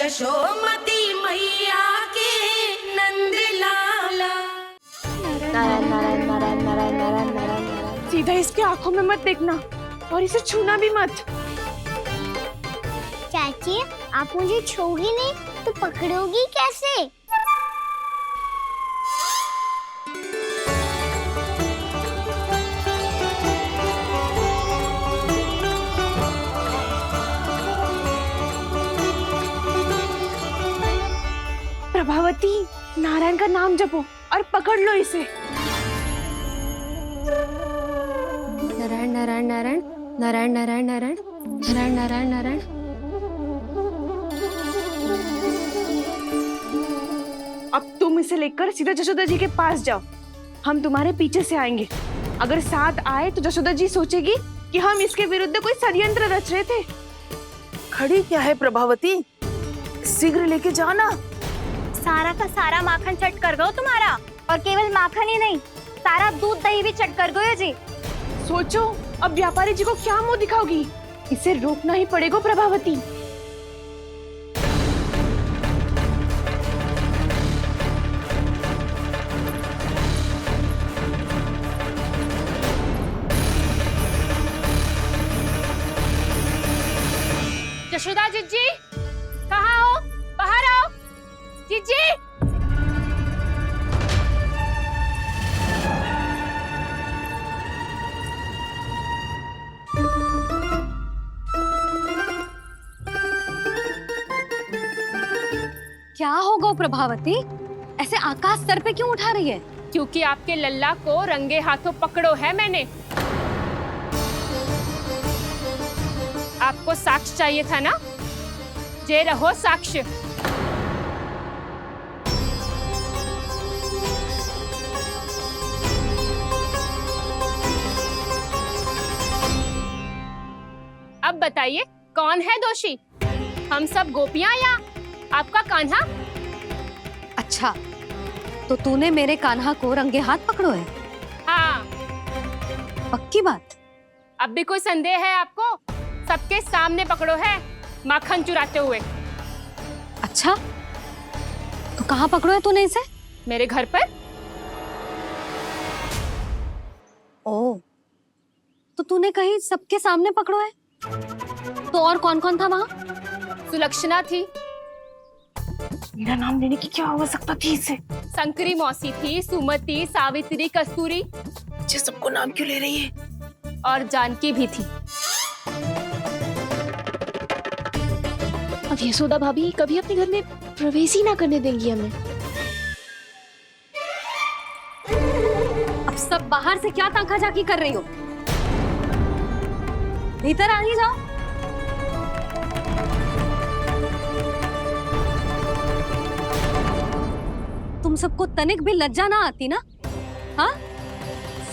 यशोमती मैया के नंद लाला। नारायण नारायण नारायण नारायण नारायण नारायण। सीधा इसके आंखों में मत देखना और इसे छूना भी मत। चाची, आप मुझे छोगी नहीं तो पकड़ोगी कैसे? प्रभावती, नारायण का नाम जपो और पकड़ लो इसे। नारायण नारायण नारायण नारायण नारायण नारायण नारायण नारायण नारायण। अब तुम इसे लेकर सीधा जशोदा जी के पास जाओ, हम तुम्हारे पीछे से आएंगे। अगर साथ आए तो जशोदा जी सोचेगी कि हम इसके विरुद्ध कोई षड्यंत्र रच रहे थे। खड़ी क्या है प्रभावती, शीघ्र लेके जाना। सारा का सारा माखन चट कर गयो तुम्हारा, और केवल माखन ही नहीं, सारा दूध दही भी चट कर गयो जी। सोचो अब व्यापारी जी को क्या मुंह दिखाओगी। इसे रोकना ही पड़ेगा प्रभावती। जशोदा जीजी, कहाँ हो? बाहर आओ जीजी। क्या होगा प्रभावती, ऐसे आकाश सर पे क्यों उठा रही है? क्योंकि आपके लल्ला को रंगे हाथों पकड़ो है मैंने। आपको साक्ष्य चाहिए था ना, जे रहो साक्ष्य। अब बताइए कौन है दोषी, हम सब गोपियां या आपका कान्हा? अच्छा, तो तूने मेरे कान्हा को रंगे हाथ पकड़ो है? हाँ। पक्की बात? अब भी कोई संदेह है आपको? सबके सामने पकड़ो है, माखन चुराते हुए। अच्छा, तो कहाँ पकड़ो है तूने इसे? मेरे घर पर। ओ, तो तूने कहीं सबके सामने पकड़ो है? तो और कौन कौन था वहाँ? सुलक्षणा थी। मेरा नाम लेने की क्या आवश्यकता थी इसे? संकरी मौसी थी, सुमति, सावित्री, कस्तूरी। ये सबको नाम क्यों ले रही है? और जानकी भी थी। अब यशोदा भाभी कभी अपने घर में प्रवेश ही ना करने देंगी हमें। अब सब बाहर से क्या ताका झाकी कर रही हो? भीतर आ ही जाओ। तुम सबको तनिक भी लज्जा ना आती ना? हाँ?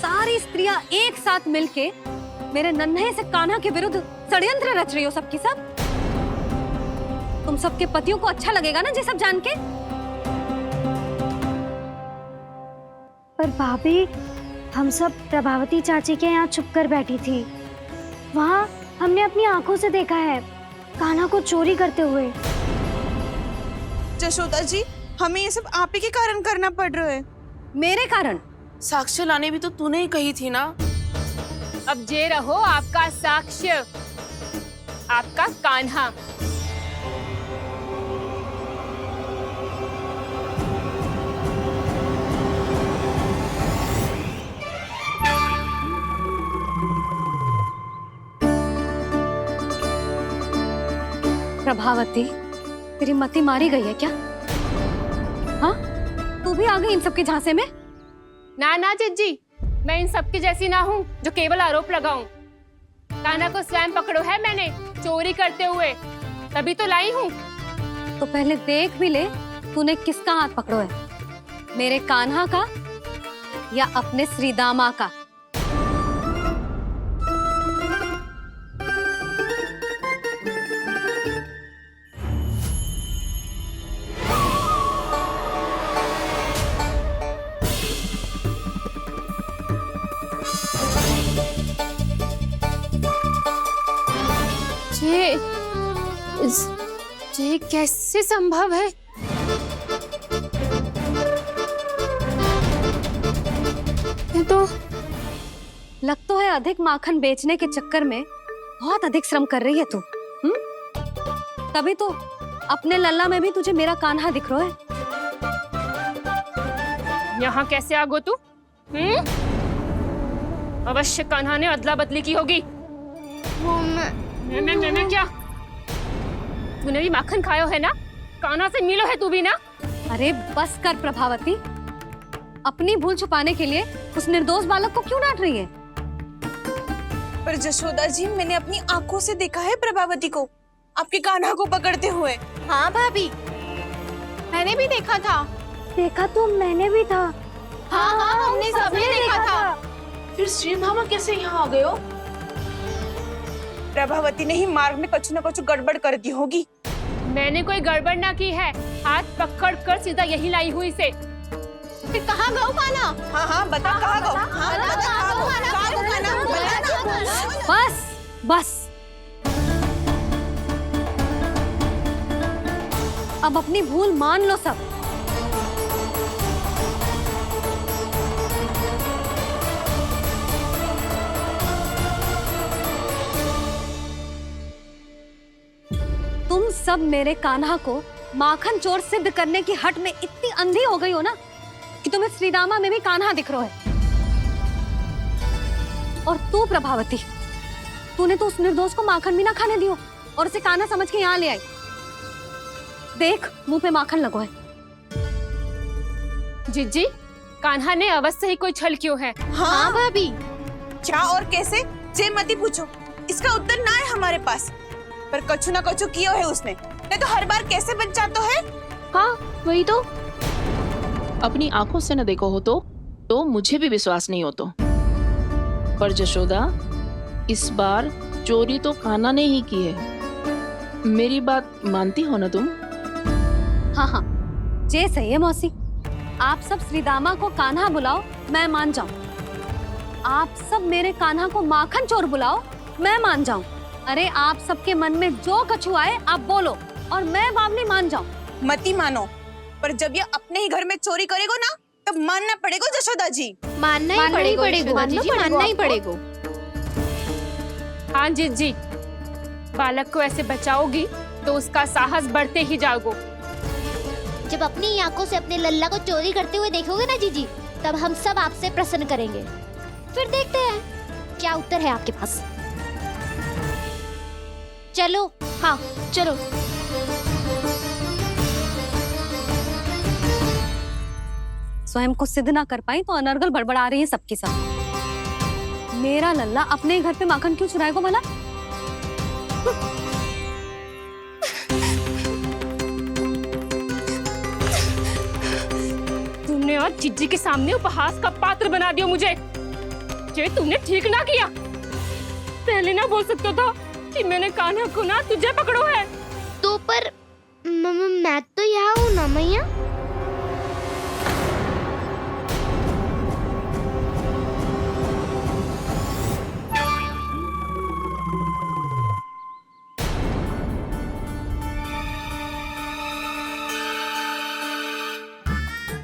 सारी स्त्रियां एक साथ मिलके मेरे नन्हे से कान्हा के विरुद्ध षड्यंत्र रच रही हो सबकी सब। तुम सबके पतियों को अच्छा लगेगा ना ये सब जान के? पर भाभी, हम सब प्रभावती चाची के यहाँ छुप कर बैठी थी। वहाँ हमने अपनी आंखों से देखा है कान्हा को चोरी करते हुए। जशोदा जी, हमें ये सब आप ही के कारण करना पड़ रहा है। मेरे कारण? साक्ष्य लाने भी तो तूने ही कही थी ना। अब जे रहो आपका साक्ष्य, आपका कान्हा। प्रभावती, तेरी मति मारी गई है क्या? हाँ, तू भी आ गई इन सबके झांसे में? ना ना जीजी, मैं इन सबकी जैसी ना हूँ जो केवल आरोप लगाऊं। कान्हा को स्वयं पकड़ो है मैंने चोरी करते हुए, तभी तो लाई हूँ। तो पहले देख भी ले तूने किसका हाथ पकड़ो है, मेरे कान्हा का या अपने श्रीदामा का? जे ये कैसे संभव है? ये तो लग तो है अधिक माखन बेचने के चक्कर में बहुत अधिक श्रम कर रही है तू। तभी तो अपने लल्ला में भी तुझे मेरा कान्हा दिख रहा है। यहाँ कैसे आ गो तू? अवश्य कान्हा ने अदला बदली की होगी। मैं क्या? तूने भी माखन खायो है ना? कान्हा से मिलो है तू भी ना? अरे बस कर प्रभावती, अपनी भूल छुपाने के लिए उस निर्दोष बालक को क्यों डांट रही है? पर जशोदा जी, मैंने अपनी आंखों से देखा है प्रभावती को आपके कान्हा को पकड़ते हुए। हाँ भाभी, मैंने भी देखा था। देखा तो मैंने भी था। हाँ हाँ, हमने सबने देखा था। फिर श्रीधामा कैसे यहाँ आ गए हो? प्रभावती ने ही मार्ग में कुछ न कुछ गड़बड़ कर दी होगी। मैंने कोई गड़बड़ ना की है, हाथ पकड़ कर सीधा यही लाई हुई से। फिर कहाँ गौ कान्हा? हाँ हाँ, बता कहाँ गो? हाँ बता कहाँ गो? कहाँ गो कान्हा? बता ना। बस बस, अब अपनी भूल मान लो सब। तुम सब मेरे कान्हा को माखन चोर सिद्ध करने की हट में इतनी अंधी हो गई हो ना कि तुम्हें श्रीदामा में भी कान्हा दिख रहा है। और तू प्रभावती, तूने तो उस निर्दोष को माखन भी ना खाने दियो और उसे कान्हा समझ के यहाँ ले आई। देख, मुंह पे माखन लगो है। जिज्जी, कान्हा ने अवश्य ही कोई छल क्यों है। हाँ भाभी, क्या और कैसे? जे मती पूछो, इसका उत्तर ना है हमारे पास। पर कछु ना कछु कियो है उसने, नहीं तो हर बार कैसे बच जाता है। हाँ वही तो। अपनी आंखों से न देखो हो तो मुझे भी विश्वास नहीं हो तो। पर जशोदा, इस बार चोरी तो कान्हा ने ही की है। मेरी बात मानती हो ना तुम? हाँ हाँ, जे सही है मौसी। आप सब श्रीदामा को कान्हा बुलाओ, मैं मान जाऊं। आप सब मेरे कान्हा को माखन चोर बुलाओ, मैं मान जाऊं। अरे आप सबके मन में जो कछु आए आप बोलो और मैं बावली मान जाऊं। मती मानो, पर जब ये अपने ही घर में चोरी करेगो ना, तब मानना पड़ेगा जशोदा जी। मानना ही पड़ेगा जी, मानना ही पड़ेगा। हाँ जिज्जी, बालक को ऐसे बचाओगी तो उसका साहस बढ़ते ही जाओगे। जब अपनी आंखों से अपने लल्ला को चोरी करते हुए देखोगे ना जीजी, तब हम सब आपसे प्रसन्न करेंगे। फिर देखते हैं क्या उत्तर है आपके पास। चलो। हाँ चलो। स्वयं को सिद्ध ना कर पाई तो अनर्गल बड़बड़ा रही है सबकी सब। मेरा लल्ला अपने ही घर पे माखन क्यों चुराएगा भला? तुमने आज जिज्जी के सामने उपहास का पात्र बना दिया मुझे। ये तुमने ठीक ना किया। पहले ना बोल सकता था कि मैंने कान्हा को ना तुझे पकड़ो है। तो पर मैं तो यहाँ हूँ ना मैया।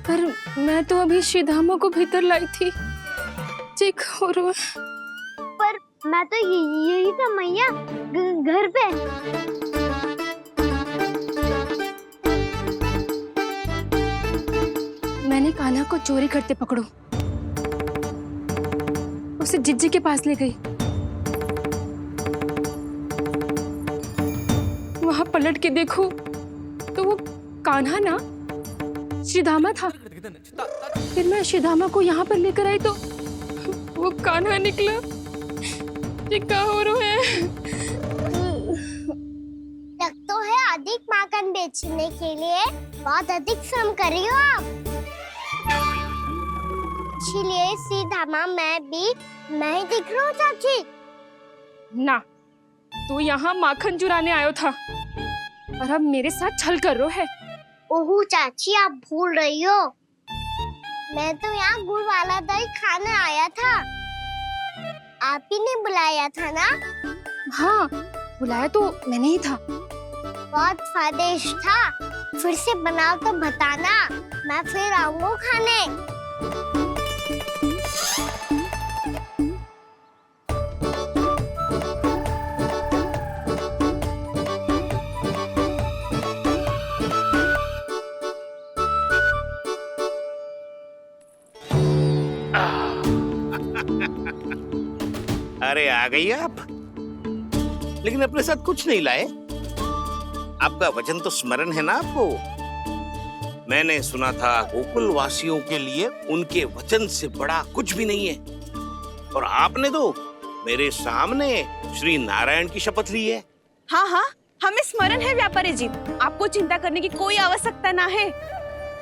पर मैं तो अभी श्रीधामा को भीतर लाई थी। चेक हो रहा है। पर मैं तो यही था मैया, घर पे। मैंने कान्हा को चोरी करते पकड़ो, उसे जिज्जी के पास ले गई। वहां पलट के देखो तो वो कान्हा ना श्रीधामा था। फिर मैं श्रीधामा को यहाँ पर लेकर आई तो वो कान्हा निकला। ये क्या हो रहा है? लग तो है अधिक माखन बेचने के लिए बहुत अधिक श्रम कर रही हो आप। इसलिए सीधामा मैं ही दिख रहा हूँ चाची। ना, तू यहाँ माखन चुराने आयो था और अब मेरे साथ छल कर रो है। ओह चाची, आप भूल रही हो। मैं तो यहाँ गुड़ वाला दही खाने आया था। आप ही ने बुलाया था ना? हाँ, बुलाया तो मैंने ही था। बहुत स्वादिष्ट था। फिर से बनाओ तो बताना, मैं फिर आऊंगा खाने। अरे आ गई आप, लेकिन अपने साथ कुछ नहीं लाए। आपका वचन तो स्मरण है ना आपको? मैंने सुना था गोकुल वासियों के लिए उनके वचन से बड़ा कुछ भी नहीं है, और आपने तो मेरे सामने श्री नारायण की शपथ ली है। हाँ हाँ, हमें स्मरण है व्यापारी जी, आपको चिंता करने की कोई आवश्यकता ना है।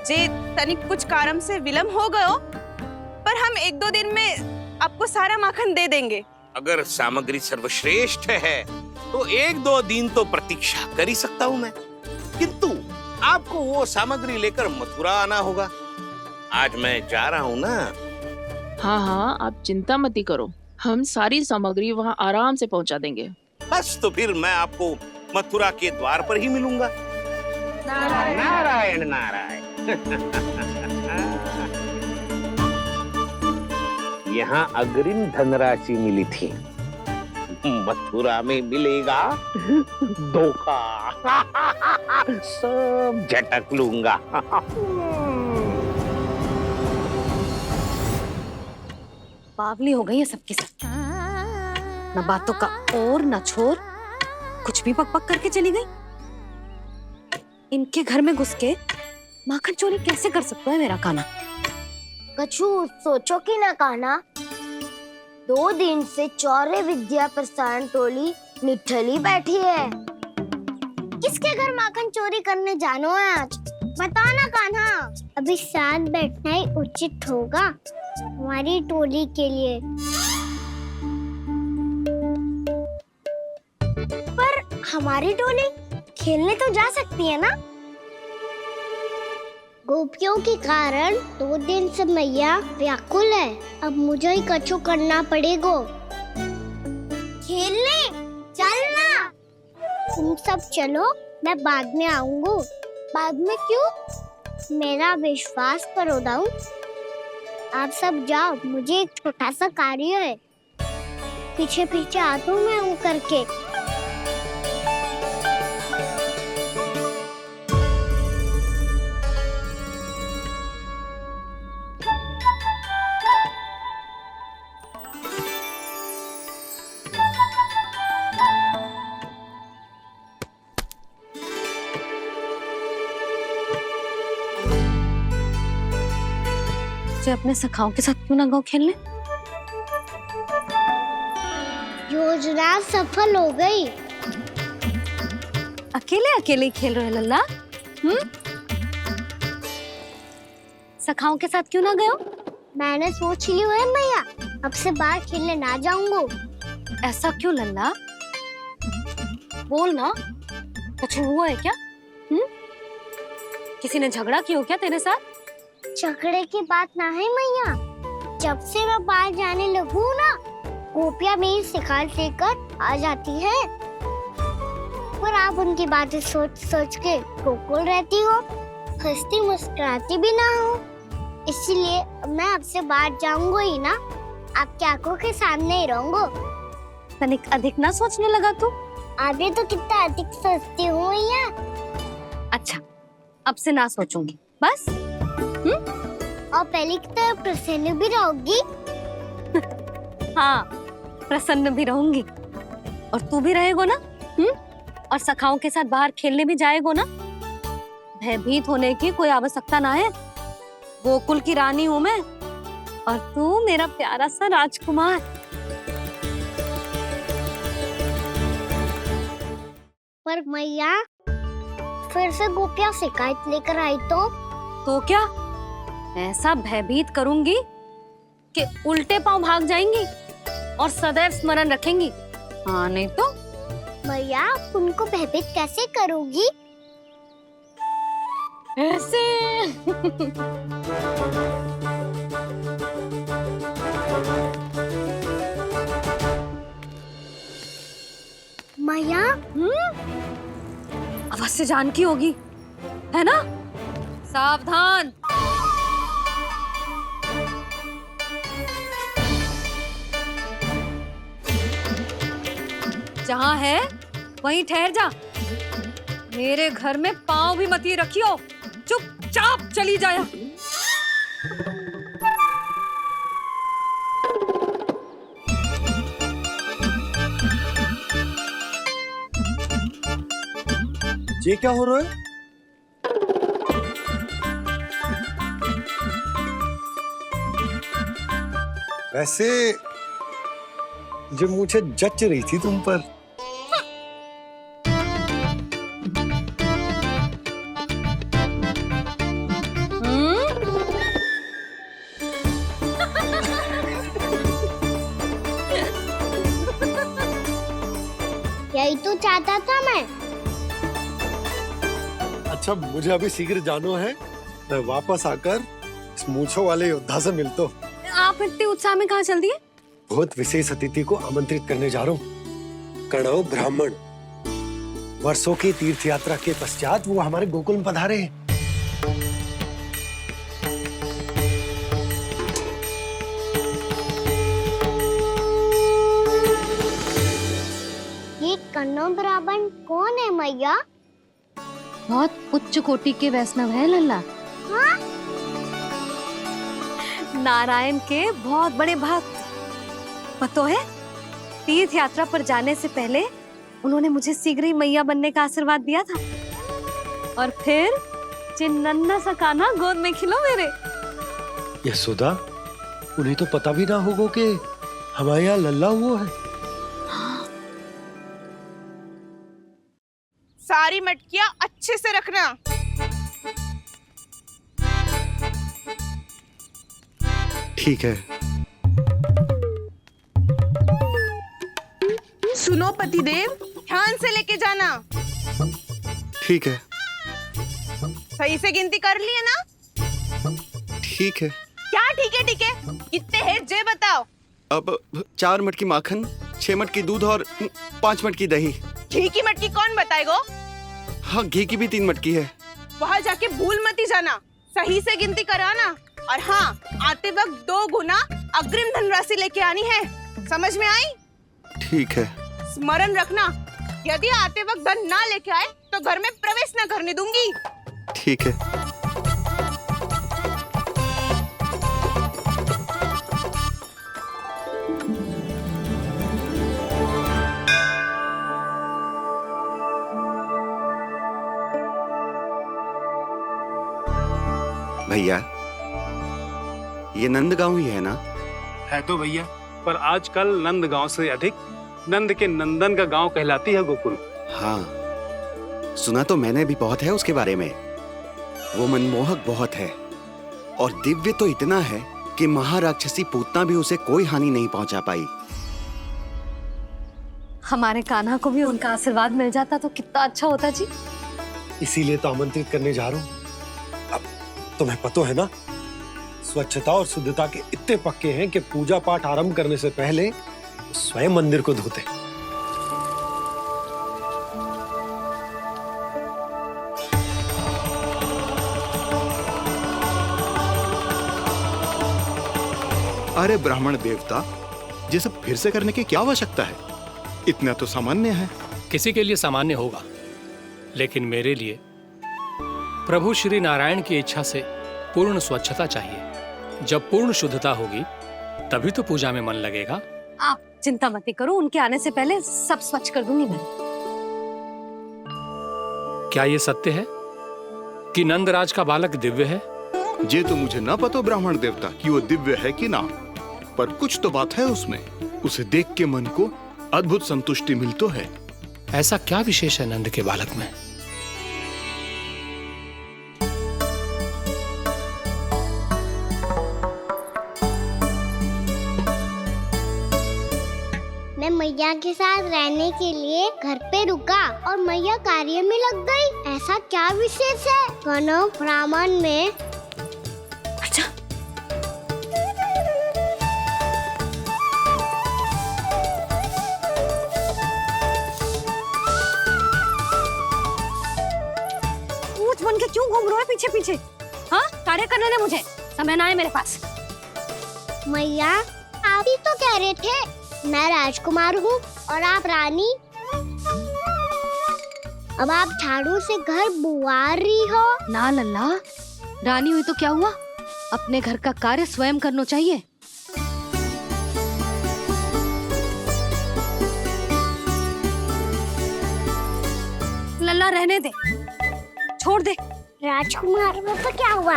जे तनिक कुछ कारण से विलंब हो गयो, पर हम 1-2 दिन में आपको सारा माखन दे देंगे। अगर सामग्री सर्वश्रेष्ठ है तो 1-2 दिन तो प्रतीक्षा कर ही सकता हूँ मैं, किंतु आपको वो सामग्री लेकर मथुरा आना होगा। आज मैं जा रहा हूँ ना। हाँ हाँ, आप चिंता मत करो, हम सारी सामग्री वहाँ आराम से पहुँचा देंगे। बस तो फिर मैं आपको मथुरा के द्वार पर ही मिलूंगा। नारायण नारायण। यहाँ अग्रिम धनराशि मिली थी, मथुरा में मिलेगा धोखा। सब झटक लूंगा। बावली हो गई है सबकी सब, न बातों का और न छोर, कुछ भी पक पक करके चली गई। इनके घर में घुस के माखन चोरी कैसे कर सकता है मेरा काना? कछु सोचो कि ना कान्हा, 2 दिन से चौर्य विद्या प्रसारण टोली निठली बैठी है। किसके घर माखन चोरी करने जानो है आज? बताना कान्हा। अभी साथ बैठना ही उचित होगा हमारी टोली के लिए। पर हमारी टोली खेलने तो जा सकती है ना? गोपियों के कारण 2 दिन से मैया व्याकुल है, अब मुझे ही कछु करना पड़ेगा। खेलने चलना। तुम सब चलो, मैं बाद में आऊंगा। बाद में क्यों? मेरा विश्वास करो दाऊ। आप सब जाओ, मुझे एक छोटा सा कार्य है। पीछे पीछे आता हूँ मैं करके। अपने सखाओं के साथ क्यों ना गाँव खेलने? योजना सफल हो गई। अकेले अकेले ही खेल रहे लल्ला? सखाओं के साथ क्यों ना गए? मैंने सोच लिया है मैया, अब से बाहर खेलने ना जाऊंगा। ऐसा क्यों लल्ला? बोल ना, कुछ हुआ है क्या? किसी ने झगड़ा किया हो क्या तेरे साथ? झगड़े की बात ना है मैया, जब से मैं बाहर जाने लगू ना, गोपियां मेरी शिकायत लेकर आ जाती है। पर आप उनकी बातें सोच सोच के गोकुल रहती हो, हंसती मुस्कुराती भी ना हो। इसलिए मैं आपसे बाहर जाऊंगा ही ना, आपकी आंखों के सामने ही रहूंगा। तनिक अधिक ना सोचने लगा तू? आगे तो कितना अधिक सोचती हूँ मैया। अच्छा, अब से ना सोचूंगी बस। और पहले की तरह प्रसन्न भी रहोगी? हाँ, प्रसन्न भी रहूंगी। और तू भी रहेगा ना? और सखाओं के साथ बाहर खेलने भी जाएगा ना? भयभीत होने की कोई आवश्यकता ना है। गोकुल की रानी हूँ मैं, और तू मेरा प्यारा सा राजकुमार। पर मैया, फिर से गोपियां शिकायत लेकर आई तो क्या? ऐसा भयभीत करूंगी कि उल्टे पांव भाग जाएंगी और सदैव स्मरण रखेंगी। हाँ नहीं तो? मैया, आप उनको भयभीत कैसे करोगी? ऐसे। मैया, पास से जानकी होगी, है ना? सावधान। जहां है वहीं ठहर जा। मेरे घर में पांव भी मत ही रखियो, चुपचाप चली जाया। ये क्या हो रहा है? वैसे जो मुझे जच रही थी तुम पर। यही तो चाहता था मैं। अच्छा, मुझे अभी शीघ्र जाना है। मैं वापस आकर इस मूंछों वाले योद्धा से मिलता हूँ। आप इतने उत्साह में कहाँ चल दिए? बहुत विशेष अतिथि को आमंत्रित करने जा रहा हूँ। कणव ब्राह्मण। वर्षों की तीर्थ यात्रा के पश्चात वो हमारे गोकुल में पधारे हैं। ये कन्नौ ब्राह्मण कौन है मैया? बहुत उच्च कोटि के वैष्णव है लल्ला। हाँ? नारायण के बहुत बड़े भक्त। पता है, तीर्थ यात्रा पर जाने से पहले उन्होंने मुझे शीघ्र ही मैया बनने का आशीर्वाद दिया था। और फिर चिन्नन्ना सा कान्हा गोद में खिलो मेरे। यशोदा, उन्हें तो पता भी ना होगा कि हमारे यहाँ लल्ला हुआ है। सारी मटकियां अच्छे से रखना। ठीक है। सुनो पतिदेव, ध्यान से लेके जाना। ठीक है। सही से गिनती कर लिए ना? ठीक है। क्या ठीक है ठीक है? कितने हैं जे बताओ। अब 4 मटकी माखन, 6 मटकी दूध और 5 मटकी दही। घी की मटकी कौन बताएगा? हाँ, घी की भी 3 मटकी है। वहाँ जाके भूल मत ही जाना, सही से गिनती कराना। और हाँ, आते वक्त 2 गुना अग्रिम धनराशि लेके आनी है। समझ में आई? ठीक है। स्मरण रखना, यदि आते वक्त धन ना लेके आए तो घर में प्रवेश न करने दूंगी। ठीक है। भैया, ये नंदगांव ही है ना? है तो भैया, पर आजकल नंदगांव से अधिक नंद के नंदन का गांव कहलाती है गोकुल। हाँ, सुना तो मैंने भी बहुत है उसके बारे में। वो मनमोहक बहुत है और दिव्य तो इतना है कि महाराक्षसी पूतना भी उसे कोई हानि नहीं पहुंचा पाई। हमारे कान्हा को भी उनका आशीर्वाद मिल जाता तो कितना अच्छा होता जी। इसीलिए तो आमंत्रित करने जा रहा हूँ। अब तुम्हें पता है ना, स्वच्छता और शुद्धता के इतने पक्के हैं कि पूजा पाठ आरंभ करने से पहले स्वयं मंदिर को धोते। अरे ब्राह्मण देवता, ये सब फिर से करने की क्या आवश्यकता है? इतना तो सामान्य है। किसी के लिए सामान्य होगा, लेकिन मेरे लिए प्रभु श्री नारायण की इच्छा से पूर्ण स्वच्छता चाहिए। जब पूर्ण शुद्धता होगी तभी तो पूजा में मन लगेगा। आप चिंता मत करो, उनके आने से पहले सब स्वच्छ कर दूंगी मैं। क्या ये सत्य है कि नंदराज का बालक दिव्य है? ये तो मुझे ना पता ब्राह्मण देवता कि वो दिव्य है कि ना, पर कुछ तो बात है उसमें। उसे देख के मन को अद्भुत संतुष्टि मिल तो है। ऐसा क्या विशेष है नंद के बालक में? मैं मैया के साथ रहने के लिए घर पे रुका और मैया कार्य में लग गई। ऐसा क्या विशेष है कन्नौ ब्राह्मण में? अच्छा, क्यों घूम रहे हो पीछे पीछे? हाँ, कार्य करने दे मुझे, समय ना है मेरे पास। मैया आप ही तो कह रहे थे मैं राजकुमार हूँ और आप रानी। अब आप झाड़ू से घर बुआर रही हो। ना लल्ला, रानी हुई तो क्या हुआ, अपने घर का कार्य स्वयं करना चाहिए। लल्ला रहने दे, छोड़ दे। राजकुमार में तो क्या हुआ,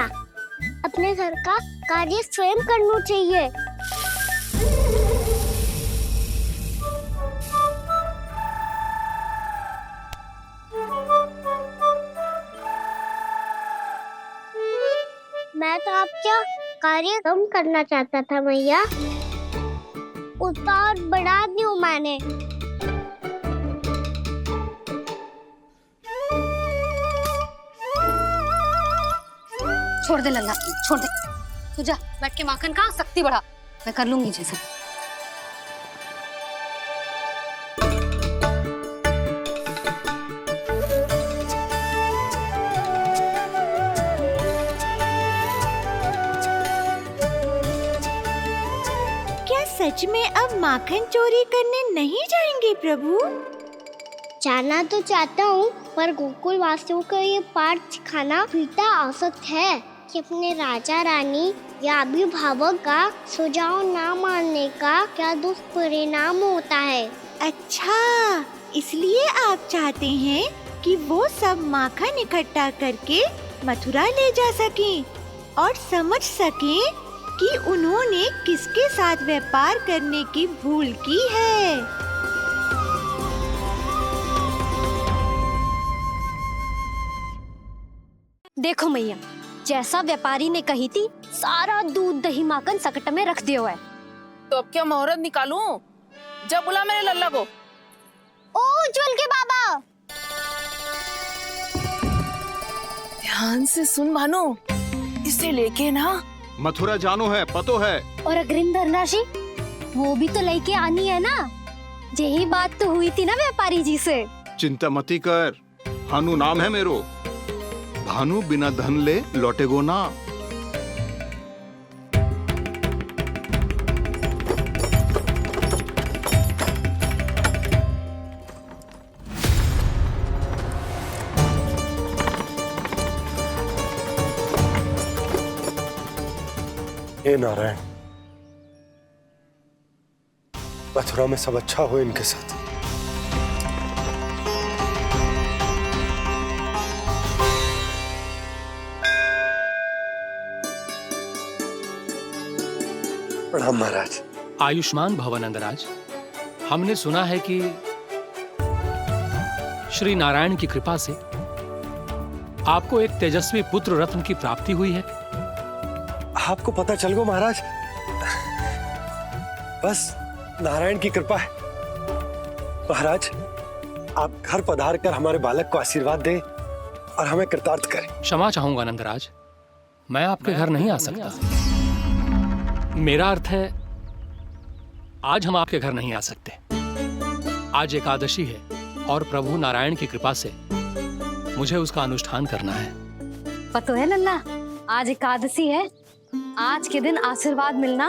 अपने घर का कार्य स्वयं करना चाहिए। मैं तो आपका कार्य कम करना चाहता था मैया, उतना और बढ़ा दूं मैंने। छोड़ दे लल्ला, छोड़ दे। तू जा बैठ के माखन खा, शक्ति बढ़ा, मैं कर लूंगी जैसे। क्या सच में अब माखन चोरी करने नहीं जाएंगे प्रभु? जाना तो चाहता हूँ, पर गोकुल वासियों को ये पाठ सिखाना पिता आवश्यक है कि अपने राजा रानी या अभिभावक का सुझाव ना मानने का क्या दुष्परिणाम होता है। अच्छा, इसलिए आप चाहते हैं कि वो सब माखन इकट्ठा करके मथुरा ले जा सकें और समझ सकें कि उन्होंने किसके साथ व्यापार करने की भूल की है। देखो मैया, जैसा व्यापारी ने कही थी, सारा दूध दही माखन सकट में रख दिया है। तो अब क्या मुहूर्त निकालूं? जब बुला मेरे लल्ला को। ओ उज्जवल के बाबा, ध्यान से सुन भानु, इसे लेके ना मथुरा जानो है, पतो है। और अग्रिम धनराशि वो भी तो लेके आनी है ना। यही बात तो हुई थी ना व्यापारी जी से। चिंता मती कर, भानु नाम है मेरो। भानु बिना धन ले लौटेगो ना। हे नारायण, मथुरा में सब अच्छा हो इनके साथ। प्रणाम महाराज। आयुष्मान भव नंदराज। हमने सुना है कि श्री नारायण की कृपा से आपको एक तेजस्वी पुत्र रत्न की प्राप्ति हुई है। आपको पता चल गो महाराज, बस नारायण की कृपा है। महाराज, आप घर पधार कर हमारे बालक को आशीर्वाद दें और हमें कृतार्थ करें। क्षमा चाहूंगा नंदराज, मैं आपके घर नहीं आ सकता। मेरा अर्थ है, आज हम आपके घर नहीं आ सकते। आज एकादशी है और प्रभु नारायण की कृपा से मुझे उसका अनुष्ठान करना है। पता है लल्ला, आज एकादशी है। आज के दिन आशीर्वाद मिलना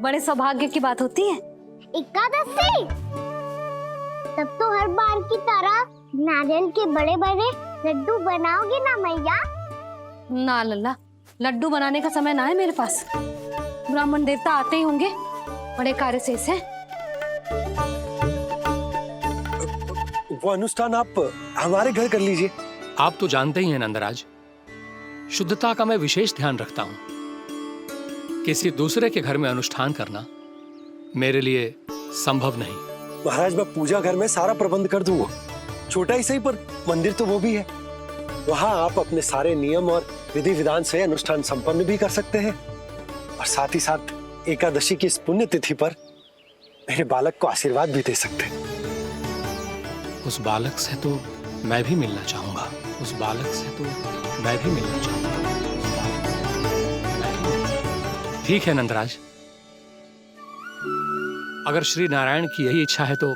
बड़े सौभाग्य की बात होती है। एकादशी, तब तो हर बार की तरह नारियल के बड़े बड़े लड्डू बनाओगे ना मैया? ना लल्ला, लड्डू बनाने का समय ना है मेरे पास। ब्राह्मण देवता आते ही होंगे, बड़े कार्य शेष है। वो अनुष्ठान आप हमारे घर कर लीजिए। आप तो जानते ही हैं नंदराज, शुद्धता का मैं विशेष ध्यान रखता हूं। किसी दूसरे के घर में अनुष्ठान करना मेरे लिए संभव नहीं। महाराज, मैं पूजा घर में सारा प्रबंध कर दूंगा। छोटा ही सही, पर मंदिर तो वो भी है। वहां आप अपने सारे नियम और विधि विधान से अनुष्ठान संपन्न भी कर सकते हैं और साथ ही साथ एकादशी की इस पुण्य तिथि पर मेरे बालक को आशीर्वाद भी दे सकते हैं। उस बालक से तो मैं भी मिलना चाहूंगा। उस बालक से तो मैं भी मिलना चाहूंगा। ठीक है नंदराज, अगर श्री नारायण की यही इच्छा है तो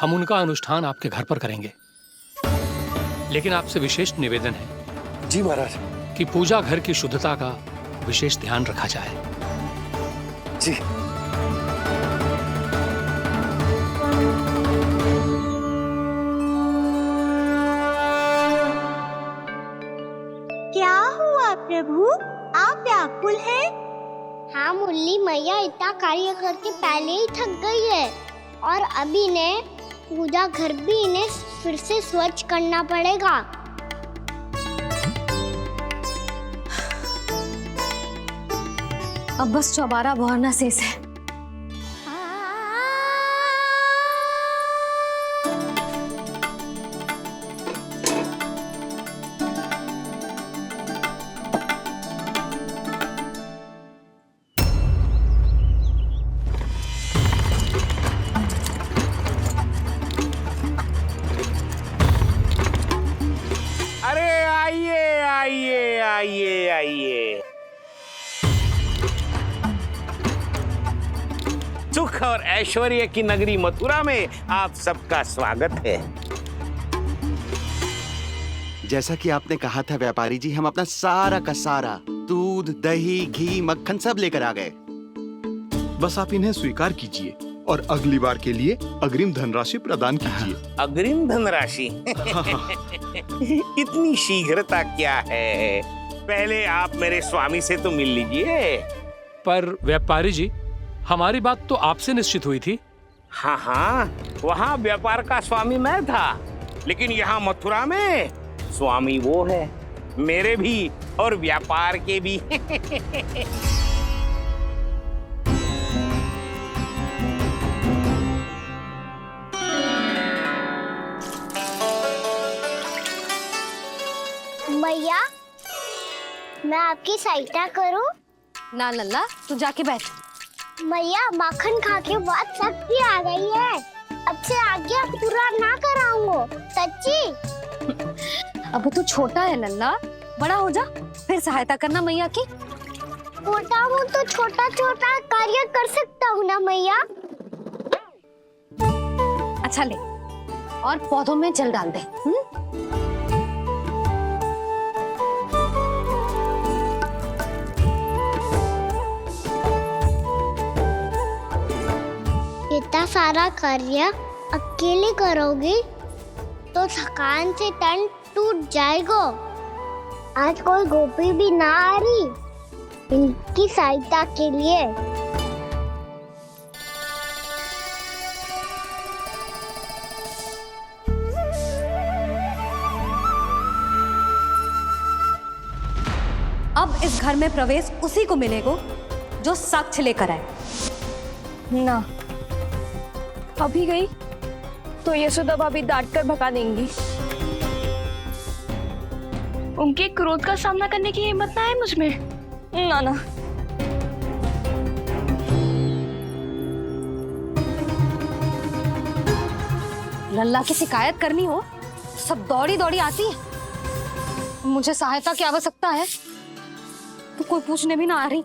हम उनका अनुष्ठान आपके घर पर करेंगे। लेकिन आपसे विशेष निवेदन है जी महाराज। कि पूजा घर की शुद्धता का विशेष ध्यान रखा जाए। जी। क्या हुआ प्रभु, आप व्याकुल हैं? हाँ मुरली, मैया इतना कार्य करके पहले ही थक गई है और अभी ने पूजा घर भी इन्हें फिर से स्वच्छ करना पड़ेगा। अब बस चौबारा बहाना शेष है। अरे आइए आइए आइए आइए। सुख और ऐश्वर्य की नगरी मथुरा में आप सबका स्वागत है। जैसा कि आपने कहा था व्यापारी जी, हम अपना सारा का सारा दूध, दही, घी, मक्खन सब लेकर आ गए। बस आप इन्हें स्वीकार कीजिए और अगली बार के लिए अग्रिम धनराशि प्रदान कीजिए। अग्रिम धनराशि? इतनी शीघ्रता क्या है? पहले आप मेरे स्वामी से तो मिल लीजिए। पर व्यापारी जी, हमारी बात तो आपसे निश्चित हुई थी। हाँ हाँ, वहाँ व्यापार का स्वामी मैं था, लेकिन यहाँ मथुरा में स्वामी वो है, मेरे भी और व्यापार के भी। मैया, मैं आपकी सहायता करूं? ना लल्ला, तू जाके बैठ। मैया, माखन खा के बहुत शक्ति आ गई है। अब से आगे पूरा ना कराऊंगा, सच्ची। अब तू छोटा है लल्ला, बड़ा हो जा फिर सहायता करना मैया की। छोटा हूँ तो छोटा छोटा कार्य कर सकता हूँ ना मैया। अच्छा ले, और पौधों में जल डाल दे। इतना सारा कार्य अकेले करोगी तो थकान से तन टूट जाएगा। आज कोई गोपी भी ना आ रही इनकी सहायता के लिए। अब इस घर में प्रवेश उसी को मिलेगा जो साक्ष्य लेकर आए। ना, अभी गई तो यशोदा भाभी डांट कर भगा देंगी। उनके क्रोध का सामना करने की हिम्मत ना है मुझ में। ना ना। लल्ला की शिकायत करनी हो सब दौड़ी दौड़ी आती है। मुझे सहायता की आवश्यकता है तो कोई पूछने भी ना आ रही।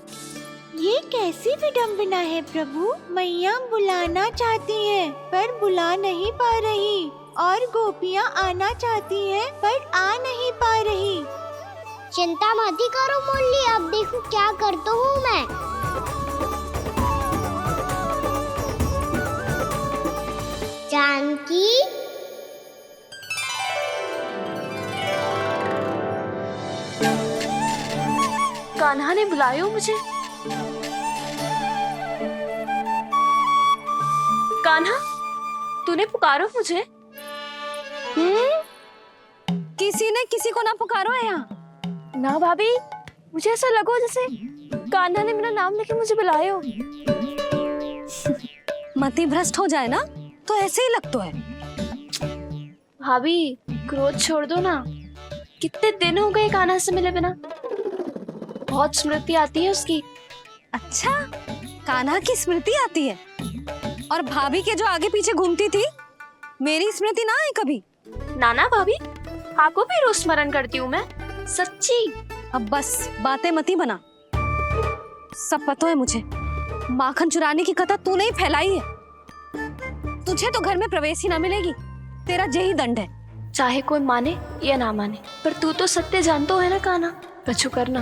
ये कैसी विडंबना है प्रभु, मैया बुलाना चाहती हैं पर बुला नहीं पा रही, और गोपियाँ आना चाहती हैं पर आ नहीं पा रही। चिंता मत ही करो मुरली, अब देखो क्या करता हूँ मैं। जानकी, कान्हा ने बुलाया मुझे। कान्हा, तूने पुकारो मुझे? किसी ने किसी को ना पुकारो है यहाँ। ना भाभी, मुझे ऐसा लगो जैसे कान्हा ने मेरा नाम लेके मुझे बुलाया हो। मति भ्रष्ट हो जाए ना तो ऐसे ही लगता है। भाभी, क्रोध छोड़ दो ना। कितने दिन हो गए कान्हा से मिले बिना। बहुत स्मृति आती है उसकी। अच्छा, कान्हा की स्मृति आती है? और भाभी के जो आगे पीछे घूमती थी, मेरी स्मृति ना है कभी? नाना भाभी, आपको भी रोज स्मरण करती हूँ मैं, सच्ची। अब बस बातें मती बना। सब पता है मुझे, माखन चुराने की कथा तूने ही फैलाई है। तुझे तो घर में प्रवेश ही ना मिलेगी, तेरा यही दंड है। चाहे कोई माने या ना माने, पर तू तो सत्य जानतो है ना कान्हा, कछु करना।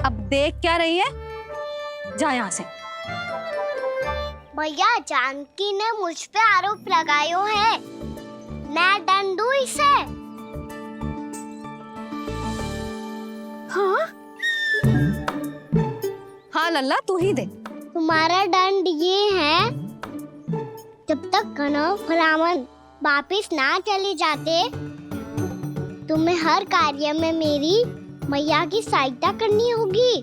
अब देख क्या रही है, जा यहाँ से। भैया जानकी ने मुझ पे आरोप लगायो है, मैं दंड दूं इसे। हाँ हाँ लल्ला तू ही दे। तुम्हारा दंड ये है, जब तक कनव फलावन वापिस ना चले जाते, तुम्हें हर कार्य में मेरी मैया की सहायता करनी होगी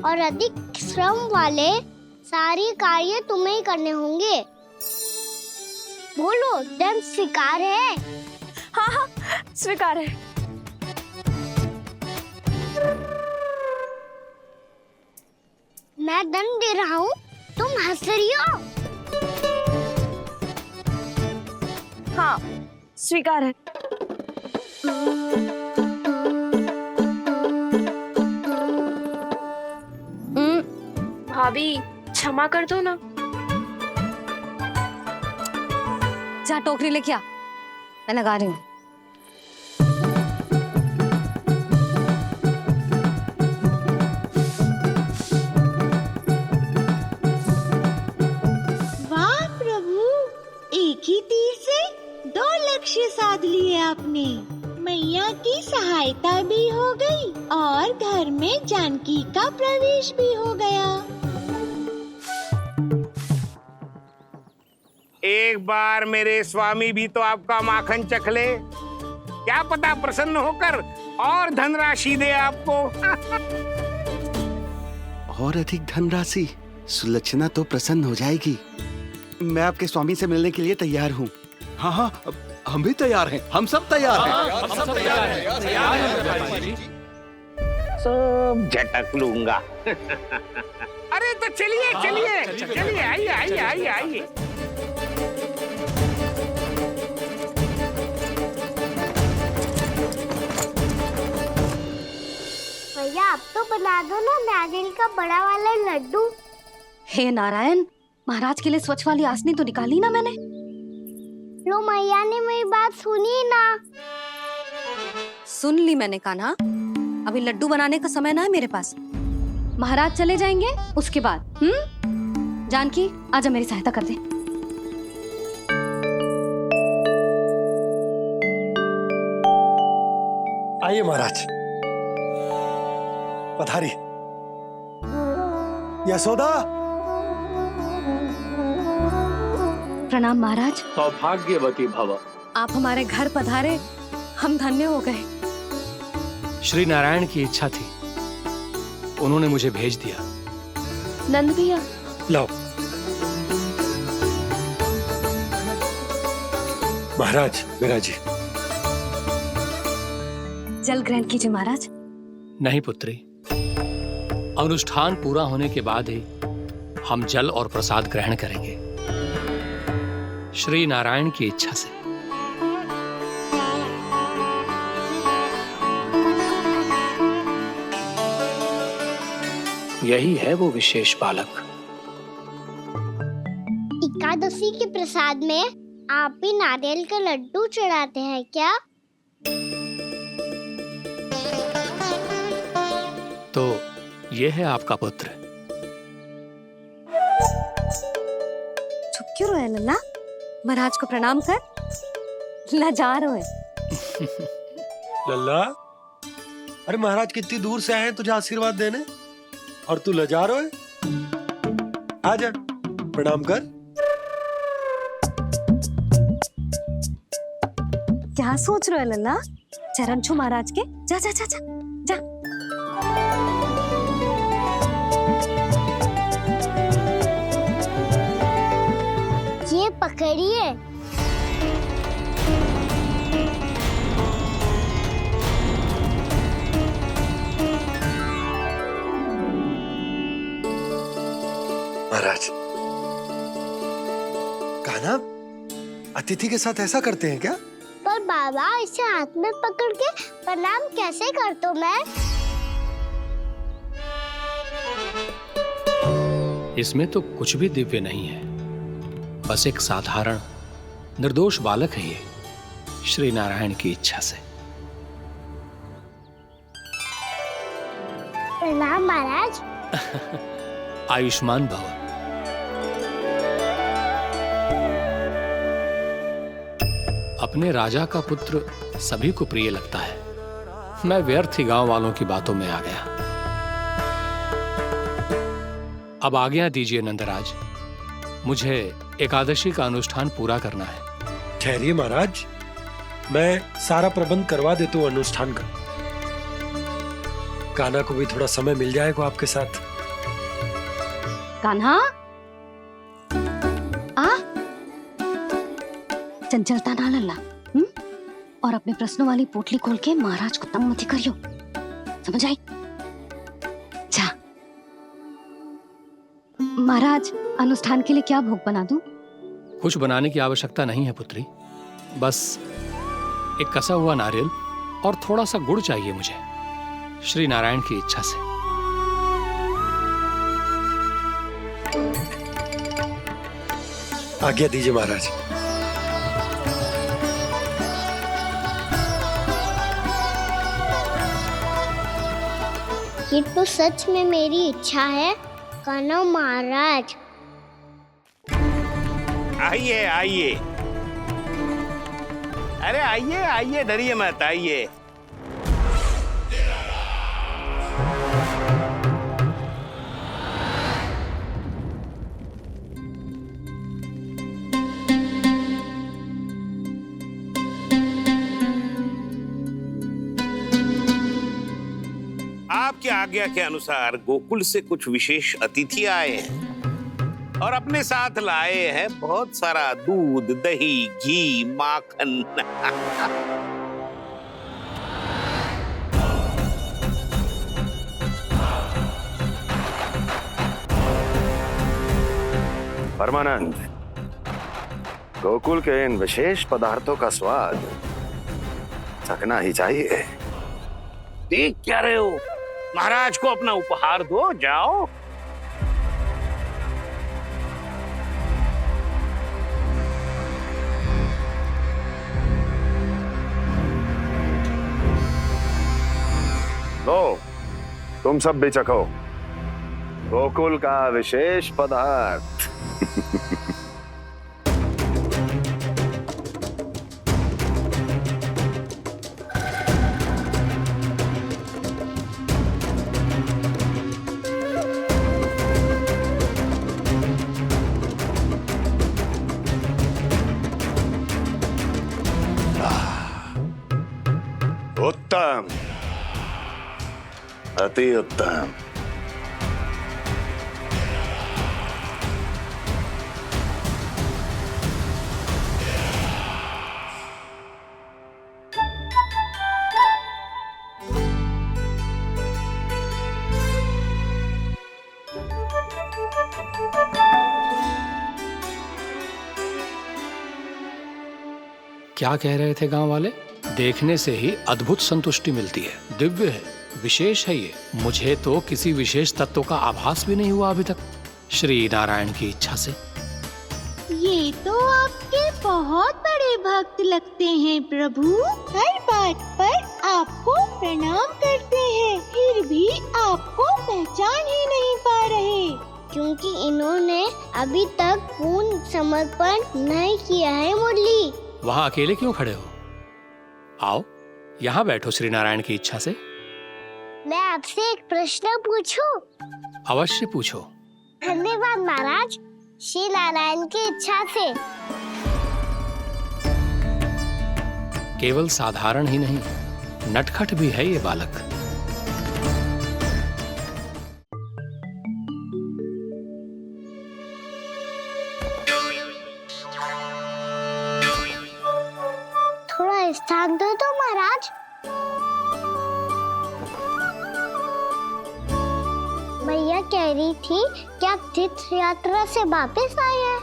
और अधिक श्रम वाले सारे कार्य तुम्हें ही करने होंगे। बोलो, दंड स्वीकार है? हाँ हाँ स्वीकार है। मैं दंड दे रहा हूँ, तुम हंस रही हो? हाँ स्वीकार है। भाभी क्षमा कर दो ना। जा टोकरी लेके आ, मैं लगा रही हूँ। वाह प्रभु, एक ही तीर से 2 लक्ष्य साध लिए आपने। मैया की सहायता भी हो गई और घर में जानकी का प्रवेश भी हो गया। एक बार मेरे स्वामी भी तो आपका माखन चख ले, क्या पता प्रसन्न होकर और धनराशि दे आपको। और अधिक धनराशि, सुलक्षणा तो प्रसन्न हो जाएगी। मैं आपके स्वामी से मिलने के लिए तैयार हूँ। हाँ हाँ, हम भी तैयार हैं, हम सब तैयार हैं। हम सब तैयार हैं। सब झटक लूंगा। अरे तो चलिए चलिए चलिए, आइए आइए आइए आइए। भैया आप तो बना दो ना नारियल का बड़ा वाला लड्डू। हे नारायण, महाराज के लिए स्वच्छ वाली आसनी तो निकाली ना मैंने। लो मैया ने मेरी बात सुनी ना। सुन ली मैंने कान्हा, अभी लड्डू बनाने का समय ना है मेरे पास। महाराज चले जाएंगे उसके बाद। जानकी आजा मेरी सहायता कर दे। आइए महाराज, पधारी। यशोदा। प्रणाम महाराज। सौभाग्यवती भव। आप हमारे घर पधारे, हम धन्य हो गए। श्री नारायण की इच्छा थी, उन्होंने मुझे भेज दिया। नंद भैया लाओ। महाराज मेरा जी। जल ग्रहण कीजिए महाराज। नहीं पुत्री, अनुष्ठान पूरा होने के बाद ही हम जल और प्रसाद ग्रहण करेंगे, श्री नारायण की इच्छा से। यही है वो विशेष बालक। एकादशी के प्रसाद में आप भी नारियल का लड्डू चढ़ाते हैं क्या? तो ये है आपका पुत्र। चुप क्यों रहे लल्ला? महाराज को प्रणाम कर। लाजार है। लल्ला, अरे महाराज कितनी दूर से आए हैं तुझे आशीर्वाद देने, और तू लजारो है। आजा प्रणाम कर। क्या सोच रहे हो लल्ला? चरण छू महाराज के। जा जा जा जा जा। ये पकड़िए। महाराज, कान्हा अतिथि के साथ ऐसा करते हैं क्या? पर बाबा, इसे हाथ में पकड़ के प्रणाम कैसे करता मैं? इसमें तो कुछ भी दिव्य नहीं है, बस एक साधारण निर्दोष बालक है ये, श्री नारायण की इच्छा से। प्रणाम महाराज। आयुष्मान भव। अपने राजा का पुत्र सभी को प्रिय लगता है। मैं व्यर्थ ही गांव वालों की बातों में आ गया। अब आज्ञा दीजिए नंदराज, मुझे एकादशी का अनुष्ठान पूरा करना है। ठहरिए महाराज, मैं सारा प्रबंध करवा देता हूँ अनुष्ठान का। कान्हा को भी थोड़ा समय मिल जाएगा आपके साथ। कान्हा, आ चंचलता ना लल्ला, और अपने प्रश्नों वाली पोटली खोल के महाराज को तंग मत करियो, समझ आई? जा महाराज, अनुष्ठान के लिए क्या भोग बना दूं? कुछ बनाने की आवश्यकता नहीं है पुत्री, बस एक कसा हुआ नारियल और थोड़ा सा गुड़ चाहिए मुझे, श्री नारायण की इच्छा से। आज्ञा दीजिए महाराज। ये तो सच में मेरी इच्छा है कान्हा महाराज। आइए आइए, अरे आइए आइए, डरिए मत, आइए। आपकी आज्ञा के अनुसार गोकुल से कुछ विशेष अतिथि आए हैं और अपने साथ लाए हैं बहुत सारा दूध, दही, घी, माखन। परमानंद, गोकुल के इन विशेष पदार्थों का स्वाद चखना ही चाहिए। देख क्या रहे हो? महाराज को अपना उपहार दो, जाओ। लो, तुम सब भी चखो गोकुल का विशेष पदार्थ। उत्तम, अति उत्तम। क्या कह रहे थे गांव वाले? देखने से ही अद्भुत संतुष्टि मिलती है, दिव्य है, विशेष है ये। मुझे तो किसी विशेष तत्व का आभास भी नहीं हुआ अभी तक, श्री नारायण की इच्छा से। ये तो आपके बहुत बड़े भक्त लगते हैं प्रभु। हर बात पर आपको प्रणाम करते हैं, फिर भी आपको पहचान ही नहीं पा रहे। क्योंकि इन्होंने अभी तक पूर्ण समर्पण नहीं किया है मुरली। वहाँ अकेले क्यों खड़े हो? आओ यहाँ बैठो श्री नारायण की इच्छा से। मैं आपसे एक प्रश्न पूछूं? अवश्य पूछो। धन्यवाद महाराज, श्री नारायण की इच्छा से। केवल साधारण ही नहीं, नटखट भी है ये बालक। थोड़ा स्थान दो तो महाराज। भैया कह रही थी कि आप तीर्थ यात्रा से वापस आए हैं।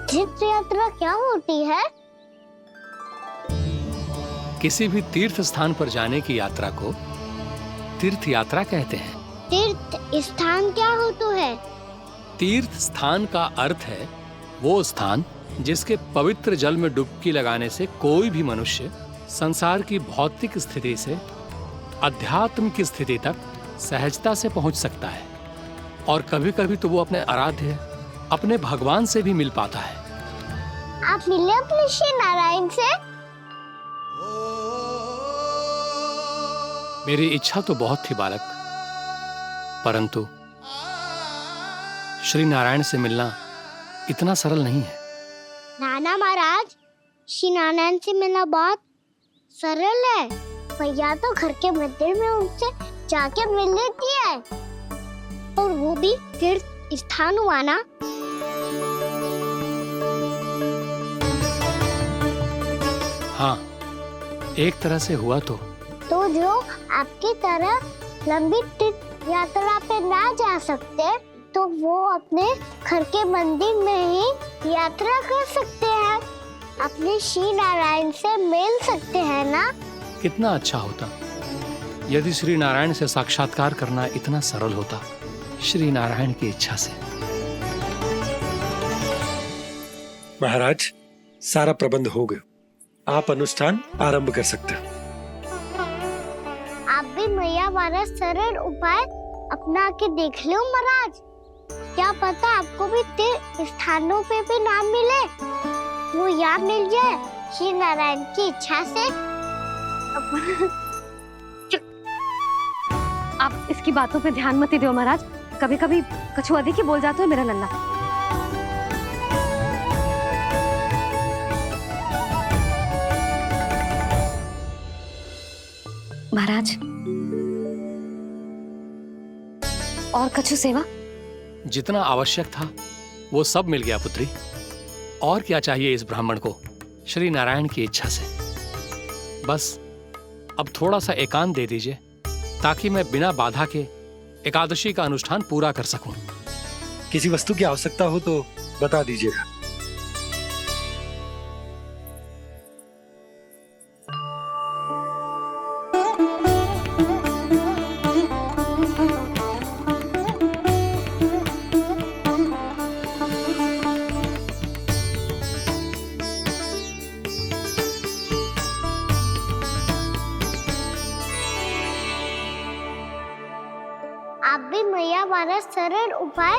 तीर्थ यात्रा क्या होती है? किसी भी तीर्थ स्थान पर जाने की यात्रा को तीर्थ यात्रा कहते हैं। तीर्थ स्थान क्या होता है? तीर्थ स्थान का अर्थ है वो स्थान जिसके पवित्र जल में डुबकी लगाने से कोई भी मनुष्य संसार की भौतिक स्थिति से अध्यात्म की स्थिति तक सहजता से पहुंच सकता है, और कभी कभी तो वो अपने आराध्य, अपने भगवान से भी मिल पाता है। आप मिले अपने श्री नारायण से? मेरी इच्छा तो बहुत थी बालक, परंतु श्री नारायण से मिलना इतना सरल नहीं है। नाना महाराज, श्री नारायण से मिलना बहुत सरल है। भैया तो घर के मंदिर में उनसे जाके मिल लेती है, और वो भी तीर्थ स्थान हुआ ना। हाँ, एक तरह से हुआ तो जो आपकी तरह लंबी तीर्थ यात्रा पे ना जा सकते, तो वो अपने घर के मंदिर में ही यात्रा कर सकते हैं, अपने श्री नारायण से मिल सकते हैं ना। कितना अच्छा होता यदि श्री नारायण से साक्षात्कार करना इतना सरल होता, श्री नारायण की इच्छा से। महाराज, सारा प्रबंध हो गया, आप अनुष्ठान आरंभ कर सकते हैं। आप भी मैया वाला सरल उपाय अपना के देख लो महाराज। क्या पता आपको भी तीर्थ स्थानों पे भी नाम मिले, वो यहाँ मिल जाए श्री नारायण की इच्छा से। आप इसकी बातों पे ध्यान मत दो महाराज, कभी कभी कछु अधिक ही बोल जाता है मेरा लल्ला। महाराज, और कछु सेवा? जितना आवश्यक था वो सब मिल गया पुत्री। और क्या चाहिए इस ब्राह्मण को श्री नारायण की इच्छा से? बस अब थोड़ा सा एकांत दे दीजिए, ताकि मैं बिना बाधा के एकादशी का अनुष्ठान पूरा कर सकूं। किसी वस्तु की आवश्यकता हो तो बता दीजिएगा। आप भी मैया वाला सरल उपाय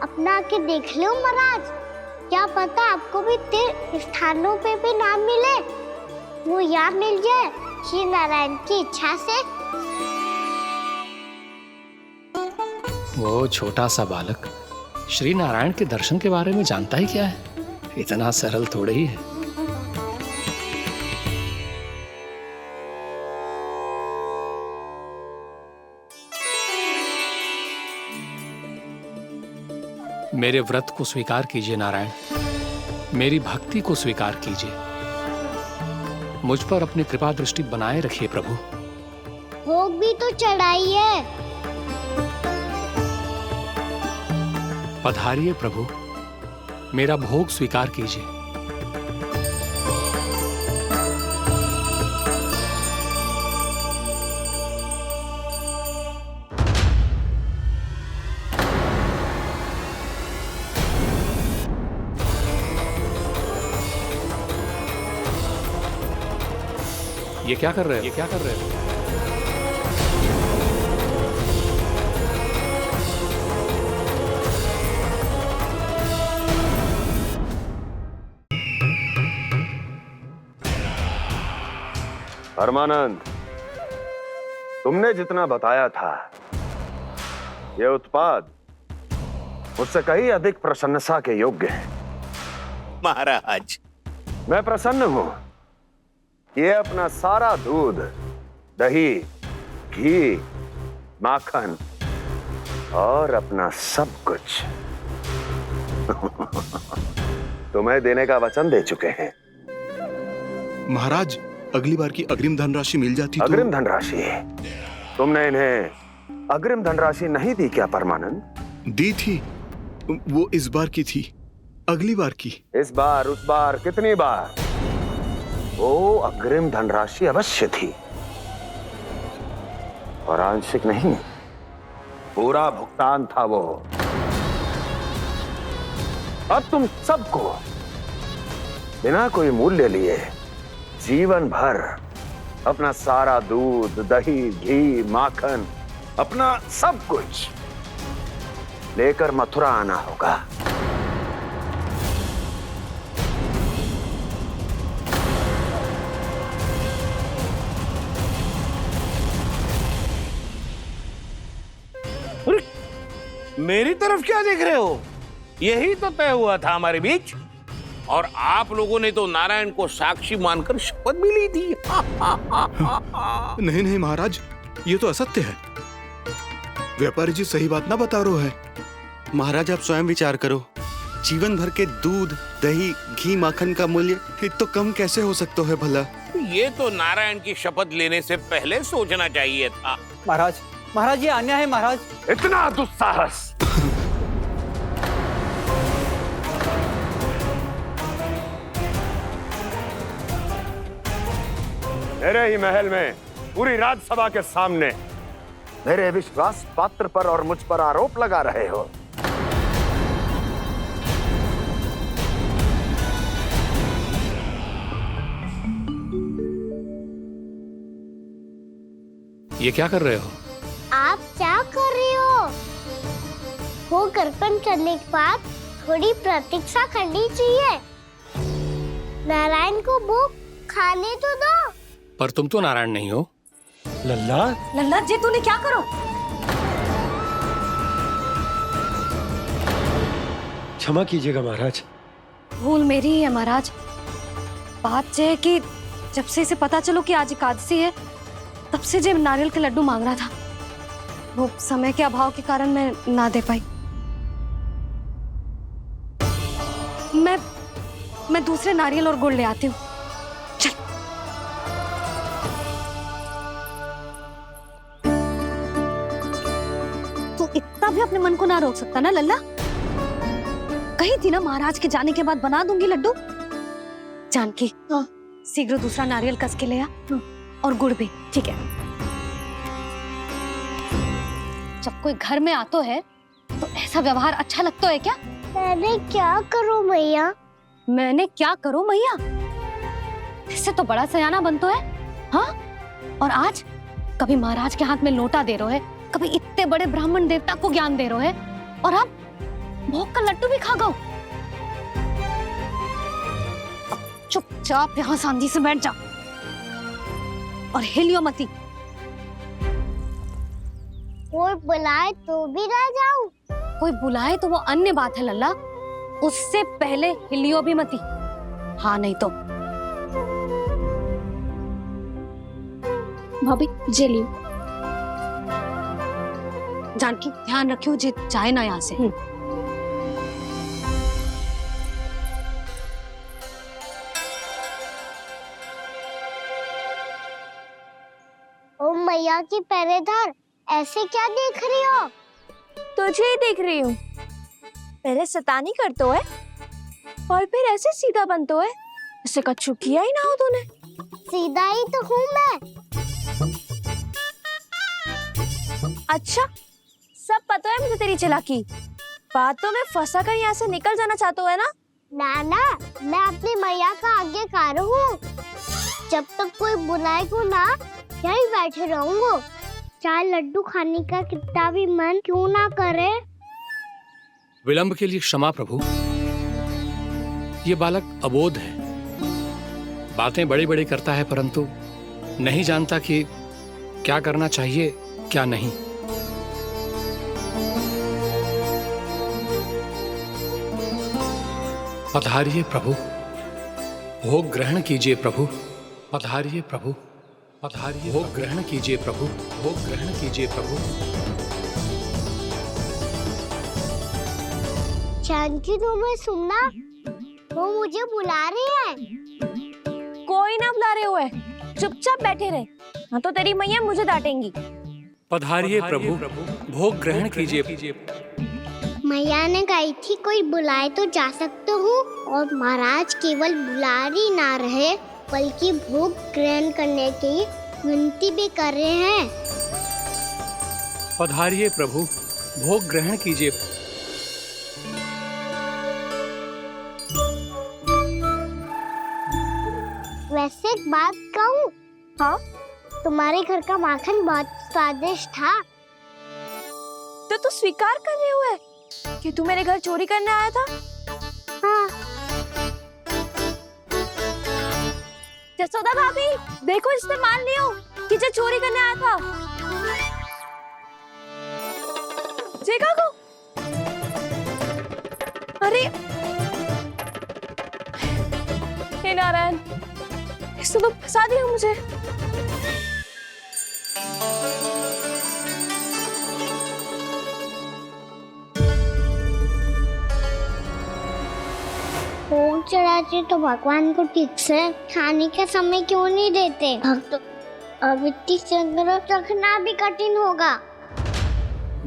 अपना के देख लो महाराज। क्या पता आपको भी तीर्थ स्थानों पे भी नाम मिले, वो यहाँ मिल जाए श्री नारायण की इच्छा से। वो छोटा सा बालक श्री नारायण के दर्शन के बारे में जानता ही क्या है? इतना सरल थोड़े ही है। मेरे व्रत को स्वीकार कीजिए नारायण, मेरी भक्ति को स्वीकार कीजिए, मुझ पर अपनी कृपा दृष्टि बनाए रखिए प्रभु। भोग भी तो चढ़ाइए। पधारिए प्रभु, मेरा भोग स्वीकार कीजिए। ये क्या कर रहे हो? ये क्या कर रहे हो? परमानंद, तुमने जितना बताया था, ये उत्पाद मुझसे कहीं अधिक प्रशंसा के योग्य है। महाराज, मैं प्रसन्न हूं। ये अपना सारा दूध, दही, घी, माखन और अपना सब कुछ तुम्हें देने का वचन दे चुके हैं। महाराज, अगली बार की अग्रिम धनराशि मिल जाती तो। अग्रिम धनराशि? तुमने इन्हें अग्रिम धनराशि नहीं दी क्या परमानंद? दी थी, वो इस बार की थी, अगली बार की। इस बार, उस बार, कितनी बार? वो अग्रिम धनराशि अवश्य थी, और आंशिक नहीं, पूरा भुगतान था वो। अब तुम सबको बिना कोई मूल्य लिए जीवन भर अपना सारा दूध, दही, घी, माखन, अपना सब कुछ लेकर मथुरा आना होगा। मेरी तरफ क्या देख रहे हो? यही तो तय हुआ था हमारे बीच, और आप लोगों ने तो नारायण को साक्षी मानकर शपथ भी ली थी। नहीं नहीं महाराज, ये तो असत्य है। व्यापारी जी सही बात ना बता रहे हैं। महाराज आप स्वयं विचार करो, जीवन भर के दूध, दही, घी, माखन का मूल्य तो कम कैसे हो सकता है भला? ये तो नारायण की शपथ लेने से पहले सोचना चाहिए था। महाराज ये अन्याय है महाराज। इतना दुस्साहस! मेरे ही महल में पूरी राजसभा के सामने मेरे विश्वास पात्र पर और मुझ पर आरोप लगा रहे हो। ये क्या कर रहे हो? आप क्या कर रहे हो? वो गर्पण करने के बाद थोड़ी प्रतीक्षा करनी चाहिए। नारायण को भूख खाने तो दो। पर तुम तो नारायण नहीं हो। लल्ला लल्ला जी तूने क्या करो? क्षमा कीजिएगा महाराज। भूल मेरी ही है महाराज। बात ये है कि जब से इसे पता चलो कि आज एकादशी है, तब से जब नारियल के लड्डू मांग रहा था, वो समय के अभाव के कारण मैं ना दे पाई। मैं दूसरे नारियल और गुड़ ले आती हूँ। चल। तू इतना भी अपने मन को ना रोक सकता ना लल्ला? कही थी ना महाराज के जाने के बाद बना दूंगी लड्डू। जानकी शीघ्र दूसरा नारियल कस के ले आ, और गुड़ भी। ठीक है। जब कोई घर में आता है तो ऐसा व्यवहार अच्छा लगता है क्या? मैंने क्या करूं मैया? मैंने क्या करूं मैया? इससे तो बड़ा सयाना बनतो है। हाँ? और आज कभी महाराज के हाथ में लोटा दे रहे है, कभी इतने बड़े ब्राह्मण देवता को ज्ञान दे रहे है, और अब भोग का लड्डू भी खा गो। चुपचाप यहाँ शांति से बैठ जा और हिलियो मती। कोई बुलाए तो भी ना जाऊं? कोई बुलाए तो वो अन्य बात है लल्ला, उससे पहले हिलियो भी मती। हाँ नहीं तो। भाभी जे लियो। जानकी ध्यान रखियो जे जाए ना यहाँ से। ओ मैया की पहरेदार, ऐसे क्या देख रही हो? तुझे ही देख रही हूँ। पहले शैतानी करतो है और फिर ऐसे सीधा बनतो है, ऐसे कछु किया ही ना हो तूने। सीधा ही तो हूँ मैं। अच्छा, सब पता है मुझे तेरी चालाकी। बातों में फंसा कर यहाँ से निकल जाना चाहते है ना? नाना, मैं अपनी मैया का आज्ञाकार हूँ। जब तक कोई बुलाए को ना, यहीं बैठे रहूंगा। चाहे लड्डू खाने का कितना भी मन क्यों ना करे। विलंब के लिए क्षमा प्रभु। ये बालक अबोध है, बातें बड़ी बड़ी करता है, परंतु नहीं जानता कि क्या करना चाहिए क्या नहीं। पधारिए प्रभु, भोग ग्रहण कीजिए प्रभु। पधारिए प्रभु, पधारिए। भोग ग्रहण कीजिए प्रभु, भोग ग्रहण कीजिए प्रभु। जानकी तुम्हें सुनना, वो मुझे बुला रही है। कोई ना बुला रहे हुए, चुपचाप बैठे रहे, हाँ तो तेरी मैया मुझे डांटेंगी। पधारिए प्रभु, भोग ग्रहण कीजिए। मैया ने कही थी कोई बुलाए तो जा सकते हूँ, और महाराज केवल बुला ही ना रहे बल्कि भोग ग्रहण करने की विनती भी कर रहे हैं। पधारिए प्रभु, भोग ग्रहण कीजिए। एक बात कहूँ? हाँ? तुम्हारे घर का माखन बहुत स्वादिष्ट था। तो तू स्वीकार कर रहे हुए कि तू मेरे घर चोरी करने आया था? हाँ। जसोदा भाभी, देखो इसने मान लियो कि जो चोरी करने आया था। देखा को? अरे हे नारायण, इसने तो फंसा दिया मुझे। भोग चढ़ाते तो भगवान को ठीक से खाने का समय क्यों नहीं देते? भक्त अब इतनी संग्रह रखना भी कठिन होगा।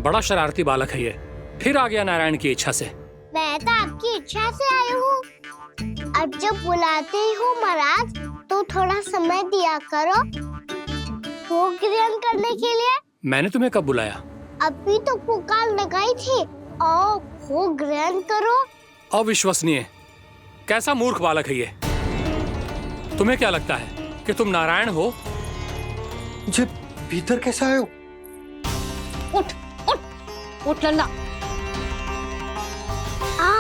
बड़ा शरारती बालक है ये, फिर आ गया नारायण की इच्छा से। मैं तो आपकी इच्छा से आई हूँ। अब जब बुलाते ही हो महाराज तो थोड़ा समय दिया करो भोग ग्रहण करने के लिए। मैंने तुम्हें कब बुलाया? अभी तो पुकार लगाई थी। आओ भोग ग्रहण करो। अविश्वसनीय, कैसा मूर्ख बालक है ये। तुम्हें क्या लगता है कि तुम नारायण हो? मुझे भीतर कैसे आए हो? उठ उठ उठ लल्ला।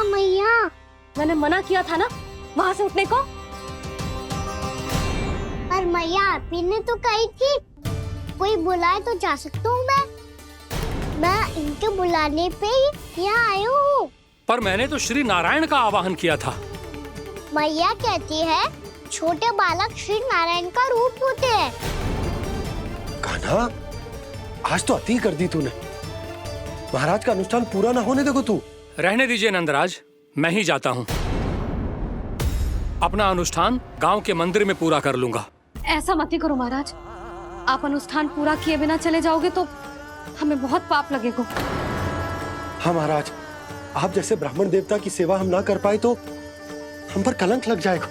मैया, मैंने मना किया था ना वहां से उठने को। पर मैया आपी ने तो कही थी कोई बुलाए तो जा सकता हूँ मैं इनके बुलाने पे ही यहाँ आई हूँ। पर मैंने तो श्री नारायण का आवाहन किया था। मैया कहती है छोटे बालक श्री नारायण का रूप होते हैं। कान्हा, आज तो अति कर दी तूने। महाराज का अनुष्ठान पूरा ना होने देखो तू। रहने दीजिए नंदराज, मैं ही जाता हूँ। अपना अनुष्ठान गांव के मंदिर में पूरा कर लूंगा। ऐसा मत ही करो महाराज, आप अनुष्ठान पूरा किए बिना चले जाओगे तो हमें बहुत पाप लगेगा। हाँ महाराज, आप जैसे ब्राह्मण देवता की सेवा हम ना कर पाए तो हम पर कलंक लग जाएगा।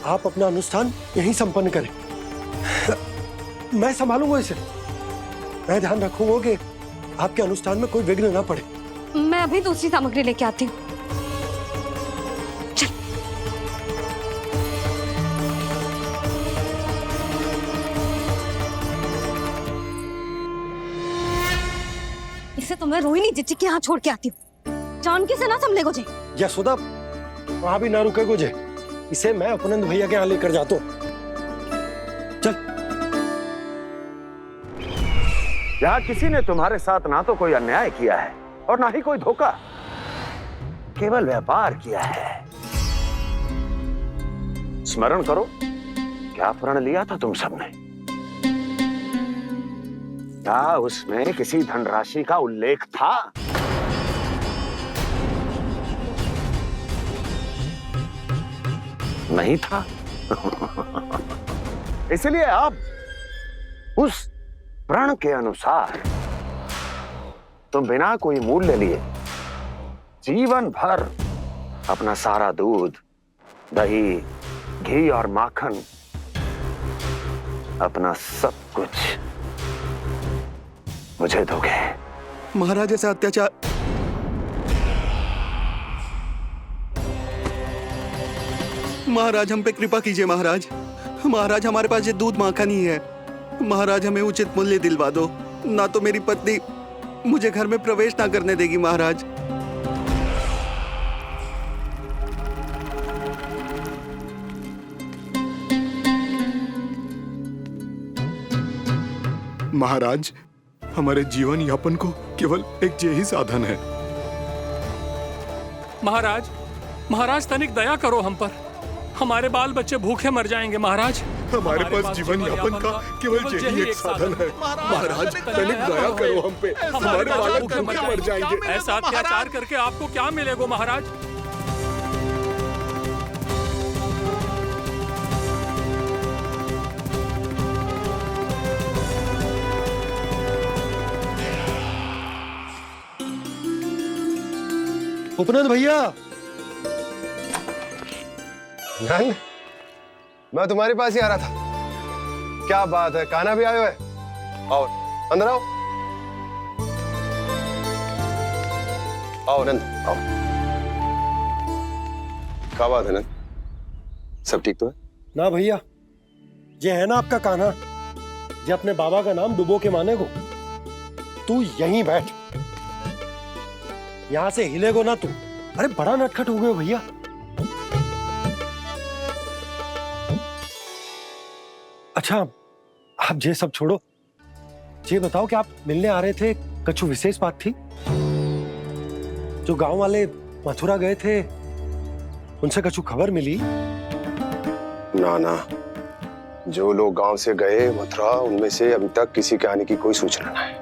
आप अपना अनुष्ठान यहीं संपन्न करें। मैं संभालूंगा इसे। मैं ध्यान रखूंगा कि आपके अनुष्ठान में कोई विघ्न ना पड़े। मैं अभी दूसरी सामग्री लेके आती हूँ। इसे तो मैं रोहिणी जीजी के यहाँ छोड़ के आती हूँ। जानकी से ना संभले गुजे। यशोदा, वहां भी ना रुके गुजे। इसे मैं अपनंद भैया के यहाँ लेकर जाता हूँ। चल। यहाँ किसी ने तुम्हारे साथ ना तो कोई अन्याय किया है और ना ही कोई धोखा, केवल व्यापार किया है। स्मरण करो, क्या प्रण लिया था तुम सबने? क्या उसमें किसी धनराशि का उल्लेख था? नहीं था। इसलिए अब उस प्रण के अनुसार तुम बिना कोई मूल्य लिए जीवन भर अपना सारा दूध, दही, घी और माखन, अपना सब कुछ मुझे दोगे। महाराज ऐसा अत्याचार। महाराज हम पे कृपा कीजिए। महाराज, महाराज हमारे पास ये दूध माखन ही है। महाराज हमें उचित मूल्य दिलवा दो, ना तो मेरी पत्नी मुझे घर में प्रवेश ना करने देगी। महाराज महाराज, हमारे जीवन यापन को केवल एक यही साधन है। महाराज, महाराज तनिक दया करो हम पर। हमारे बाल बच्चे भूखे मर जाएंगे महाराज। हमारे पास जीवन यापन का केवल यही एक साधन है। महाराज तनिक दया करो हम पे। हमारे बालक भूखे मर जाएंगे। ऐसा अत्याचार करके आपको क्या मिलेगा महाराज? उपनंद भैया। नंद, मैं तुम्हारे पास ही आ रहा था। क्या बात है, कान्हा भी आयो है? आओ अंदर आओ। आओ नंद आओ। क्या बात है नंद, सब ठीक तो है? ना भैया, ये है ना आपका कान्हा, ये अपने बाबा का नाम डुबो के माने को। तू यहीं बैठ, यहां से हिलेगो ना तू। अरे बड़ा नटखट हो गए भैया। अच्छा आप ये सब छोड़ो, ये बताओ कि आप मिलने आ रहे थे, कछु विशेष बात थी? जो गांव वाले मथुरा गए थे उनसे कछु खबर मिली? ना ना, जो लोग गांव से गए मथुरा, उनमें से अभी तक किसी के आने की कोई सूचना नहीं है।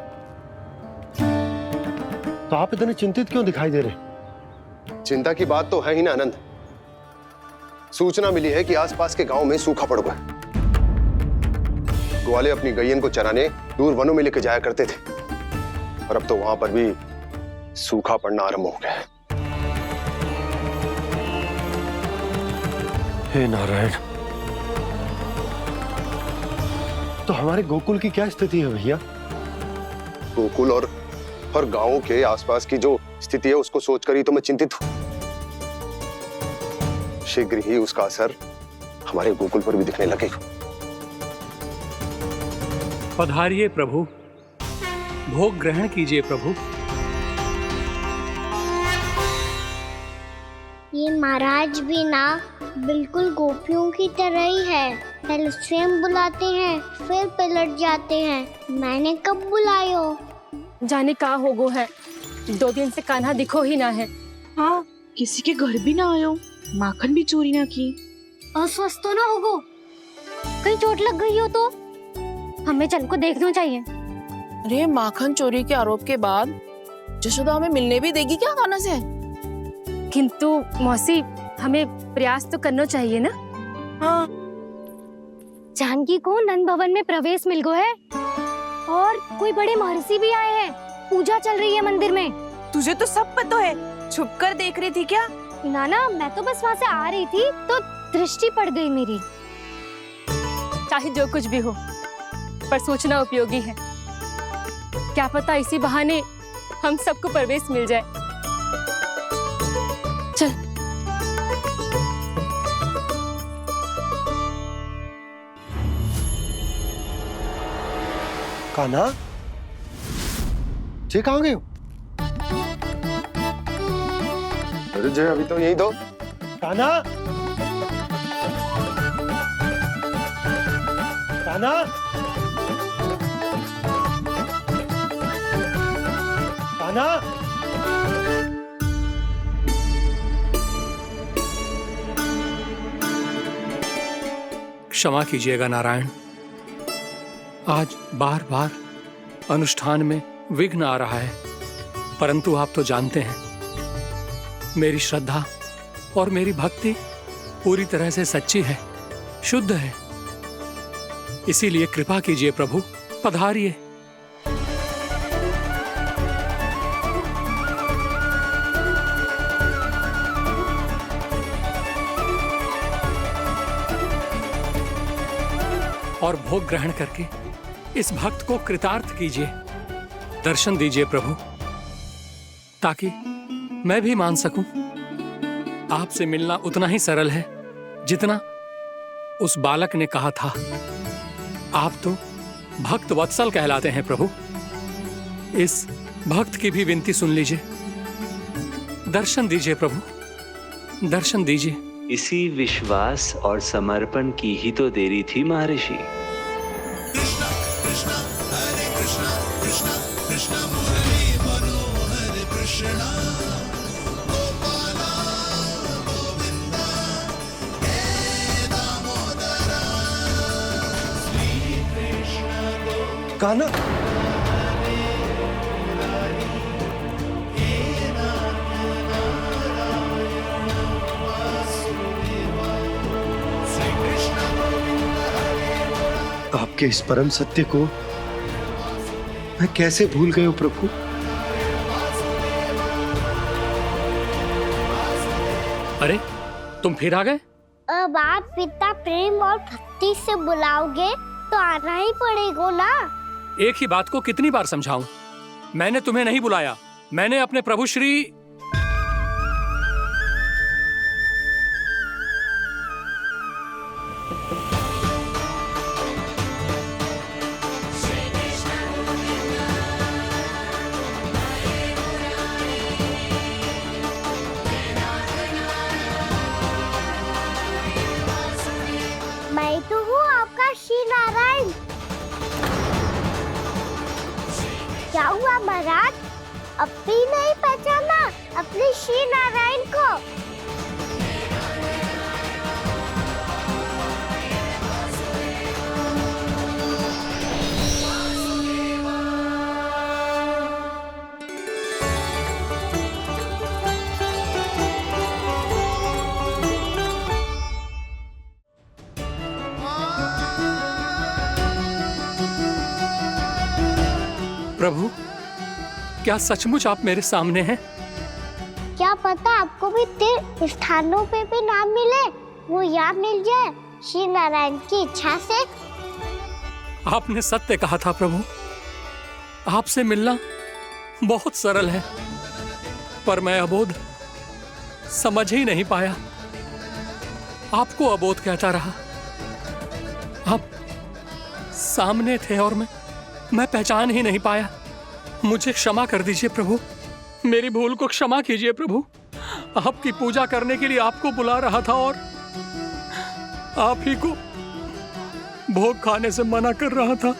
तो आप इतने चिंतित क्यों दिखाई दे रहे? चिंता की बात तो है ही ना आनंद। सूचना मिली है कि आसपास के गांव में सूखा पड़ गया। ग्वाले अपनी गैयन को चराने दूर वनों में लेके जाया करते थे, और अब तो वहां पर भी सूखा पड़ना आरंभ हो गया है। हे नारायण, तो हमारे गोकुल की क्या स्थिति है भैया? गोकुल और गांवों के आसपास की जो स्थिति है उसको सोचकर ही तो मैं चिंतित हूं। शीघ्र ही उसका असर हमारे गोकुल पर भी दिखने लगेगा। पधारिए प्रभु, भोग ग्रहण कीजिए प्रभु। ये महाराज भी ना बिल्कुल गोपियों की तरह ही है। पहले स्वयं बुलाते हैं, फिर पलट जाते हैं। मैंने कब बुलाए हो? जाने का होगो है, 2 दिन से कान्हा दिखो ही ना है। हाँ, किसी के घर भी ना आयो, माखन भी चोरी ना की। अस्वस्थ तो ना होगो? कहीं चोट लग गई हो तो हमें चल को देखना चाहिए। अरे माखन चोरी के आरोप के बाद जशोदा हमें मिलने भी देगी क्या कान्हा से? किंतु मौसी, हमें प्रयास तो करना चाहिए ना। हाँ, जानकी को नंद भवन में प्रवेश मिल गो है, और कोई बड़े महर्षि भी आए हैं। पूजा चल रही है मंदिर में। तुझे तो सब पता है, छुप कर देख रही थी क्या? ना, मैं तो बस वहाँ से आ रही थी तो दृष्टि पड़ गई मेरी। चाहे जो कुछ भी हो, पर सूचना उपयोगी है। क्या पता इसी बहाने हम सबको प्रवेश मिल जाए। चल। कान्हा, ये कहाँ गए हो? अरे जय, अभी तो यही दो। कान्हा, कान्हा, कान्हा। क्षमा कीजिएगा नारायण, आज बार बार अनुष्ठान में विघ्न आ रहा है, परंतु आप तो जानते हैं मेरी श्रद्धा और मेरी भक्ति पूरी तरह से सच्ची है, शुद्ध है। इसीलिए कृपा कीजिए प्रभु, पधारिए। और भोग ग्रहण करके इस भक्त को कृतार्थ कीजिए। दर्शन दीजिए प्रभु, ताकि मैं भी मान सकूं। आपसे मिलना उतना ही सरल है जितना उस बालक ने कहा था। आप तो भक्त वत्सल कहलाते हैं प्रभु। इस भक्त की भी विनती सुन लीजिए। दर्शन दीजिए प्रभु, दर्शन दीजिए। इसी विश्वास और समर्पण की ही तो देरी थी महर्षि। कान्हा, आपके इस परम सत्य को मैं कैसे भूल गया प्रभु? अरे तुम फिर आ गए? अब आप पिता प्रेम और भक्ति से बुलाओगे तो आना ही पड़ेगा ना। एक ही बात को कितनी बार समझाऊं? मैंने तुम्हें नहीं बुलाया, मैंने अपने प्रभु श्री महाराज, अब भी नहीं पहचाना अपने श्री नारायण को? प्रभु, क्या सचमुच आप मेरे सामने हैं? क्या पता आपको भी तीर्थ स्थानों पे भी नाम मिले, वो यहाँ मिल जाए श्री नारायण की इच्छा से। आपने सत्य कहा था प्रभु, आपसे मिलना बहुत सरल है, पर मैं अबोध समझ ही नहीं पाया। आपको अबोध कहता रहा। आप सामने थे और मैं पहचान ही नहीं पाया। मुझे क्षमा कर दीजिए प्रभु, मेरी भूल को क्षमा कीजिए प्रभु। आपकी पूजा करने के लिए आपको बुला रहा था और आप ही को भोग खाने से मना कर रहा था।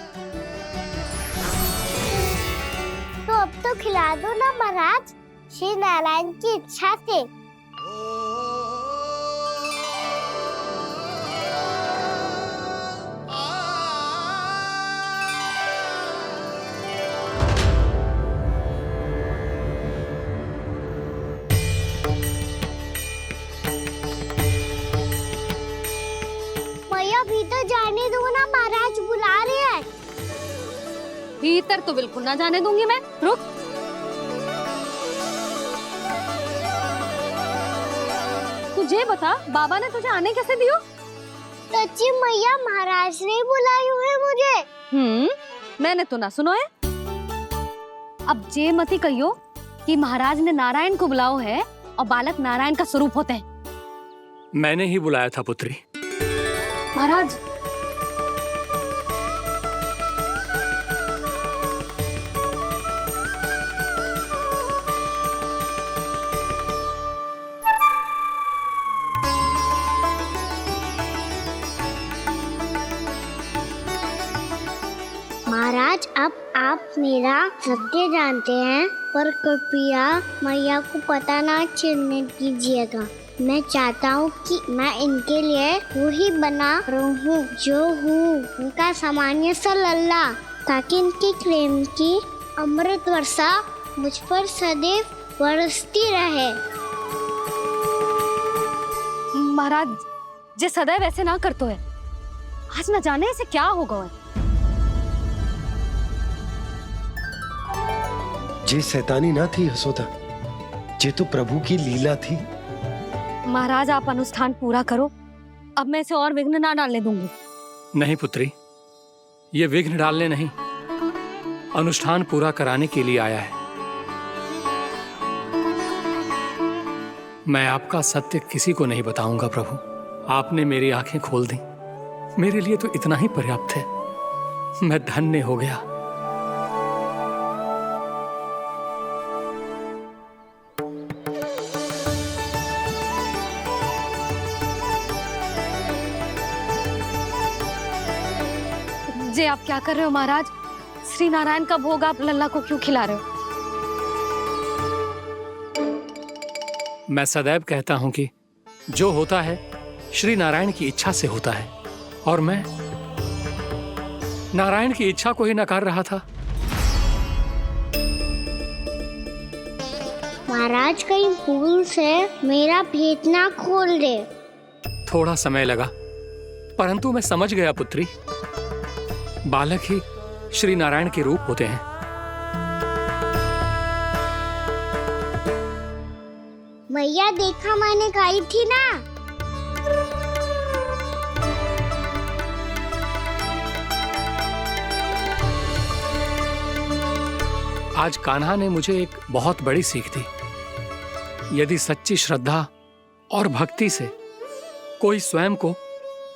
तो अब तो खिला दो ना महाराज, श्री नारायण की इच्छा से। भीतर जाने दो ना महाराज, बुला रहे हैं। भीतर तो बिल्कुल ना जाने दूंगी मैं। रुक। तुझे बता, बाबा ने तुझे आने कैसे दियो? सच्ची मैया, महाराज ने बुलाई हुई मुझे। मैंने तो ना सुनो है। अब जे मती कहियो कि महाराज ने नारायण को बुलाओ है और बालक नारायण का स्वरूप होते हैं। मैंने ही बुलाया था पुत्री। महाराज, महाराज, अब आप मेरा सत्य जानते हैं, पर कृपया मैया को पता ना चलने दीजिएगा। मैं चाहता हूँ कि मैं इनके लिए वही बना रहूँ जो हूँ, उनका सामान्य सा लल्ला, ताकि इनके प्रेम की अमृत वर्षा मुझ पर सदैव बरसती रहे। महाराज, जे सदैव ऐसे ना करतो है, आज न जाने से क्या होगा। जे शैतानी ना थी यशोदा, जे तो प्रभु की लीला थी। महाराज, आप अनुष्ठान पूरा करो, अब मैं इसे और विघ्न ना डालने दूंगी। नहीं पुत्री, ये विघ्न डालने नहीं, अनुष्ठान पूरा कराने के लिए आया है। मैं आपका सत्य किसी को नहीं बताऊंगा प्रभु। आपने मेरी आंखें खोल दी, मेरे लिए तो इतना ही पर्याप्त है। मैं धन्य हो गया। जे आप क्या कर रहे हो महाराज? श्री नारायण का भोग आप लल्ला को क्यों खिला रहे हो? मैं सदैव कहता हूं कि जो होता है श्री नारायण की इच्छा से होता है, और मैं नारायण की इच्छा को ही नकार रहा था। महाराज, कहीं भूल से मेरा भेद ना खोल दे। थोड़ा समय लगा, परंतु मैं समझ गया पुत्री। बालक ही श्री नारायण के रूप होते हैं। मैया, देखा मैंने गाई थी ना। आज कान्हा ने मुझे एक बहुत बड़ी सीख दी। यदि सच्ची श्रद्धा और भक्ति से कोई स्वयं को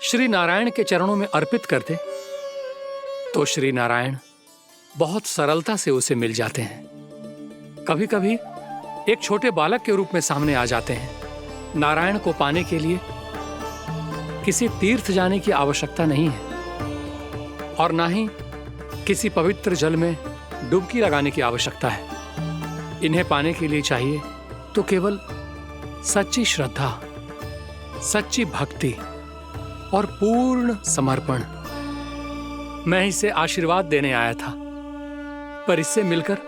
श्री नारायण के चरणों में अर्पित कर दे, तो श्री नारायण बहुत सरलता से उसे मिल जाते हैं। कभी कभी एक छोटे बालक के रूप में सामने आ जाते हैं। नारायण को पाने के लिए किसी तीर्थ जाने की आवश्यकता नहीं है, और ना ही किसी पवित्र जल में डुबकी लगाने की आवश्यकता है। इन्हें पाने के लिए चाहिए तो केवल सच्ची श्रद्धा, सच्ची भक्ति और पूर्ण समर्पण। मैं इसे आशीर्वाद देने आया था, पर इससे मिलकर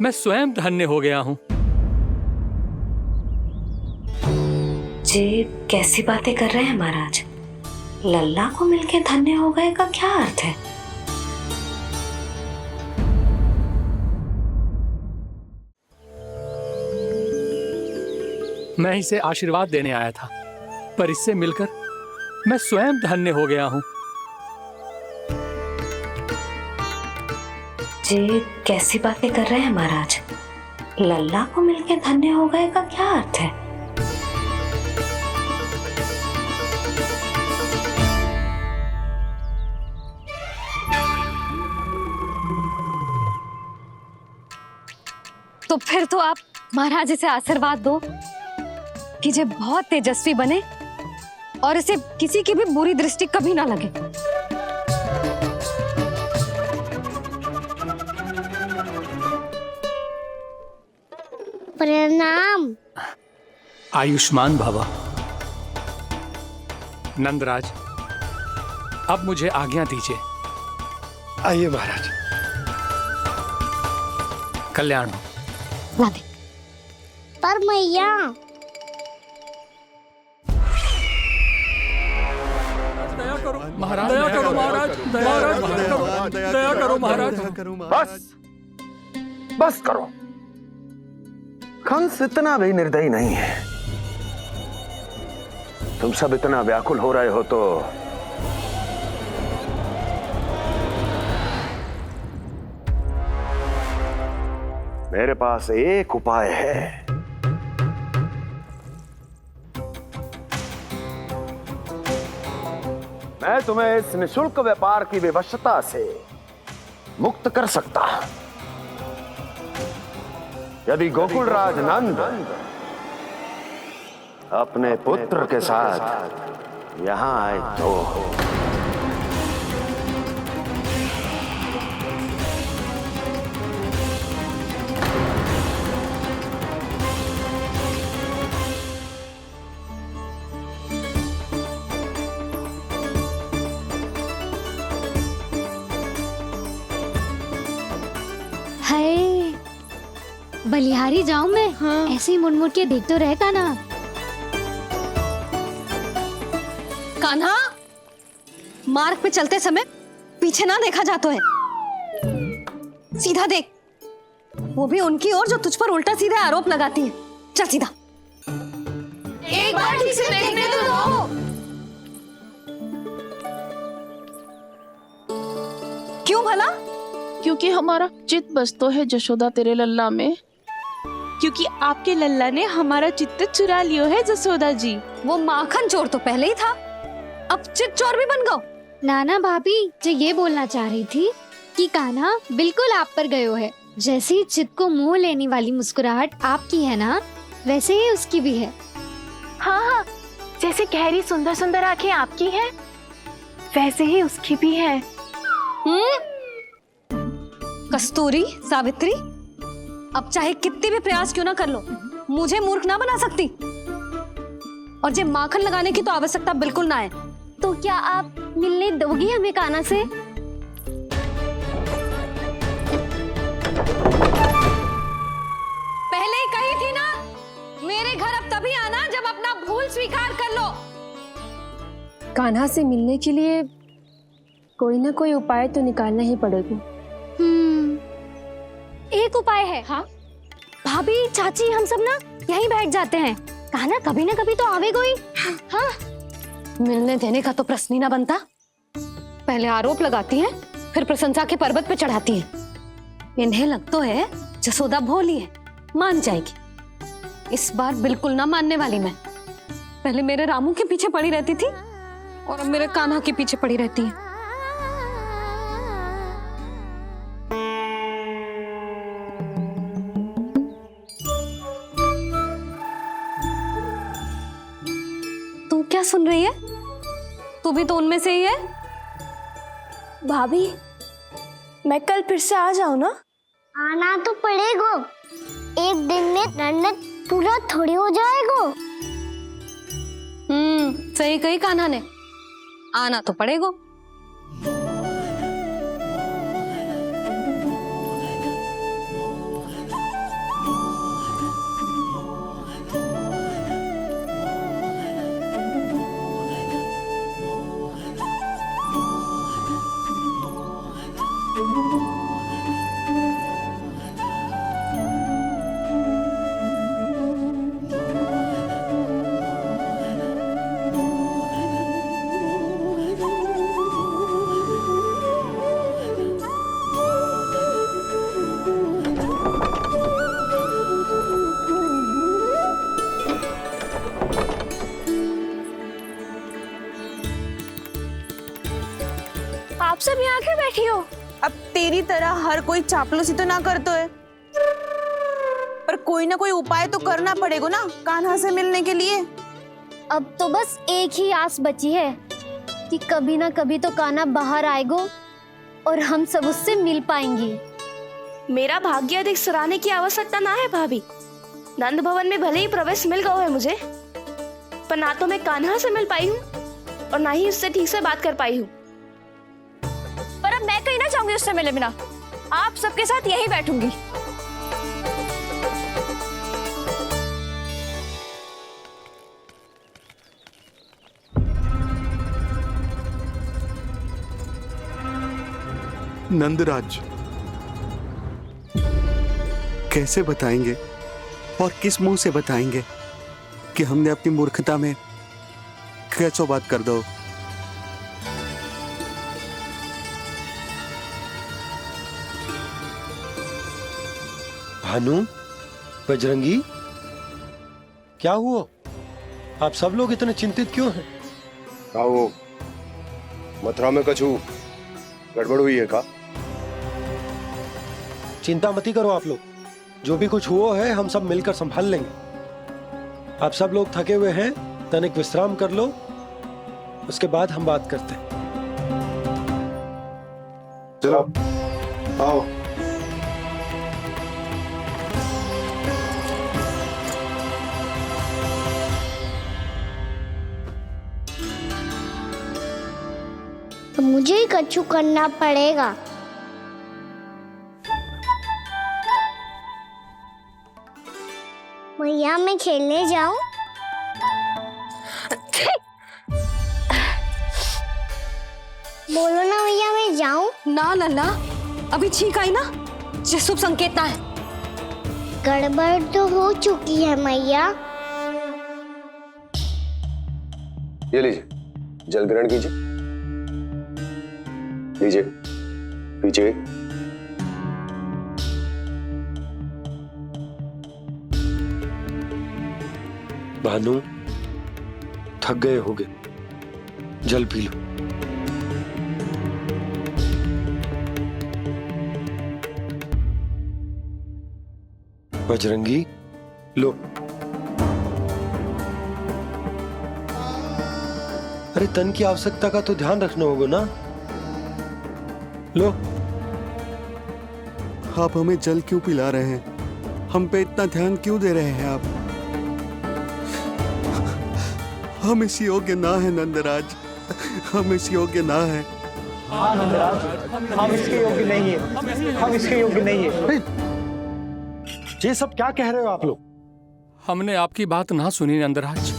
मैं स्वयं धन्य हो गया हूं। जी कैसी बातें कर रहे हैं महाराज? लल्ला को मिलके धन्य हो गए का क्या अर्थ है? मैं इसे आशीर्वाद देने आया था, पर इससे मिलकर मैं स्वयं धन्य हो गया हूं। जी कैसी बातें कर रहे हैं महाराज? लल्ला को मिलके धन्य हो गए का क्या अर्थ है? तो फिर तो आप महाराज इसे आशीर्वाद दो कि ये बहुत तेजस्वी बने और इसे किसी की भी बुरी दृष्टि कभी ना लगे। प्रणाम। आयुष्मान भव। नंदराज, अब मुझे आज्ञा दीजिए। आइए महाराज। कल्याण हो। पर मैया महाराज, दया करो महाराज, दया करो महाराज। बस करो। कंस इतना भी निर्दयी नहीं है। तुम सब इतना व्याकुल हो रहे हो तो मेरे पास एक उपाय है। मैं तुम्हें इस निशुल्क व्यापार की विवशता से मुक्त कर सकता हूं। यदि गोकुलराज नंद अपने पुत्र के साथ यहां आए तो हाय बलिहारी जाऊं मैं? हाँ। ऐसे ही मुड़ के देख तो रहता ना। कान्हा, मार्ग पे चलते समय पीछे ना देखा जाता है। सीधा देख, वो भी उनकी ओर जो तुझ पर उल्टा सीधा आरोप लगाती है। चल सीधा। एक बार ठीक से देखने तो दो। क्यों भला? क्योंकि हमारा चित्त बसतो है जशोदा तेरे लल्ला में। क्योंकि आपके लल्ला ने हमारा चित्त चुरा लियो है जसोदा जी। वो माखन चोर तो पहले ही था, अब चित्त चोर भी बन गो। नाना भाभी जो ये बोलना चाह रही थी कि कान्हा बिल्कुल आप पर गयो है। जैसे ही चित्त को मोह लेने वाली मुस्कुराहट आपकी है ना, वैसे ही उसकी भी है। हाँ हाँ, जैसे गहरी सुंदर सुंदर आंखें आपकी हैं, वैसे ही उसकी भी है। कस्तूरी, सावित्री, अब चाहे कितने भी प्रयास क्यों ना कर लो, मुझे मूर्ख ना बना सकती। और जे माखन लगाने की तो आवश्यकता बिल्कुल ना है। तो क्या आप मिलने दोगी हमें कान्हा से? पहले ही कही थी ना, मेरे घर अब तभी आना जब अपना भूल स्वीकार कर लो। कान्हा से मिलने के लिए कोई ना कोई उपाय तो निकालना ही पड़ेगा। एक उपाय है। हाँ भाभी, चाची, हम सब ना यहीं बैठ जाते हैं। कान्हा कभी ना कभी तो आवेगा ही। हाँ मिलने देने का तो प्रश्न ही ना बनता। पहले आरोप लगाती हैं, फिर प्रशंसा के पर्वत पे चढ़ाती हैं। इन्हें लगता है जसोदा भोली है, मान जाएगी। इस बार बिल्कुल ना मानने वाली मैं। पहले मेरे रामू के पीछे पड़ी रहती थी और अब मेरे कान्हा के पीछे पड़ी रहती है। तू क्या सुन रही है? तू भी तो उनमें से ही है। भाभी, मैं कल फिर से आ जाऊं ना? आना तो पड़ेगा, एक दिन में रन्नत पूरा थोड़ी हो जाएगा। सही कही कान्हा ने, आना तो पड़ेगा। आप सब यहाँ क्यों बैठी हो? अब तेरी तरह हर कोई चापलूसी तो ना करता है, पर कोई ना कोई उपाय तो करना पड़ेगा ना कान्हा से मिलने के लिए। अब तो बस एक ही आस बची है कि कभी ना कभी तो कान्हा बाहर आएगा और हम सब उससे मिल पाएंगे। मेरा भाग्य अधिक सराहने की आवश्यकता ना है भाभी। नंद भवन में भले ही प्रवेश मिल गया है मुझे, पर ना तो मैं कान्हा से मिल पाई हूँ और ना ही उससे ठीक से बात कर पाई हूँ। पर अब मैं कहीं ना जाऊंगी उससे मिले बिना, आप सबके साथ यहीं बैठूंगी। नंदराज, कैसे बताएंगे और किस मुंह से बताएंगे कि हमने अपनी मूर्खता में कैसो बात कर दो। भानु, बजरंगी, क्या हुआ? आप सब लोग इतने चिंतित क्यों हैं? क्या हो, मथुरा में कछु गड़बड़ हुई है का? चिंता मती करो आप लोग, जो भी कुछ हुआ है हम सब मिलकर संभाल लेंगे। आप सब लोग थके हुए हैं, तनिक विश्राम कर लो, उसके बाद हम बात करते हैं। चलो आओ। तो मुझे ही कछु करना पड़ेगा। मैया मैं खेलने जाऊं? बोलो ना मैया मैं जाऊं? ना लल्ला, अभी छींक आई ना, ये शुभ संकेत ना है। गड़बड़ तो हो चुकी है मैया। ये लीजिए, जल ग्रहण कीजिए। लीजिए, पीजिए। भानु, थक गए होगे, जल पी लो। बजरंगी, लो। अरे तन की आवश्यकता का तो ध्यान रखना होगा ना, लो। आप हमें जल क्यों पिला रहे हैं? हम पे इतना ध्यान क्यों दे रहे हैं आप? हम इस योग्य ना है नंदराज, हम इस योग्य ना है। हाँ नंदराज, हम इसके योग्य नहीं है, हम इसके योग्य नहीं है। ये सब क्या कह रहे हो आप लोग? हमने आपकी बात ना सुनी नंदराज।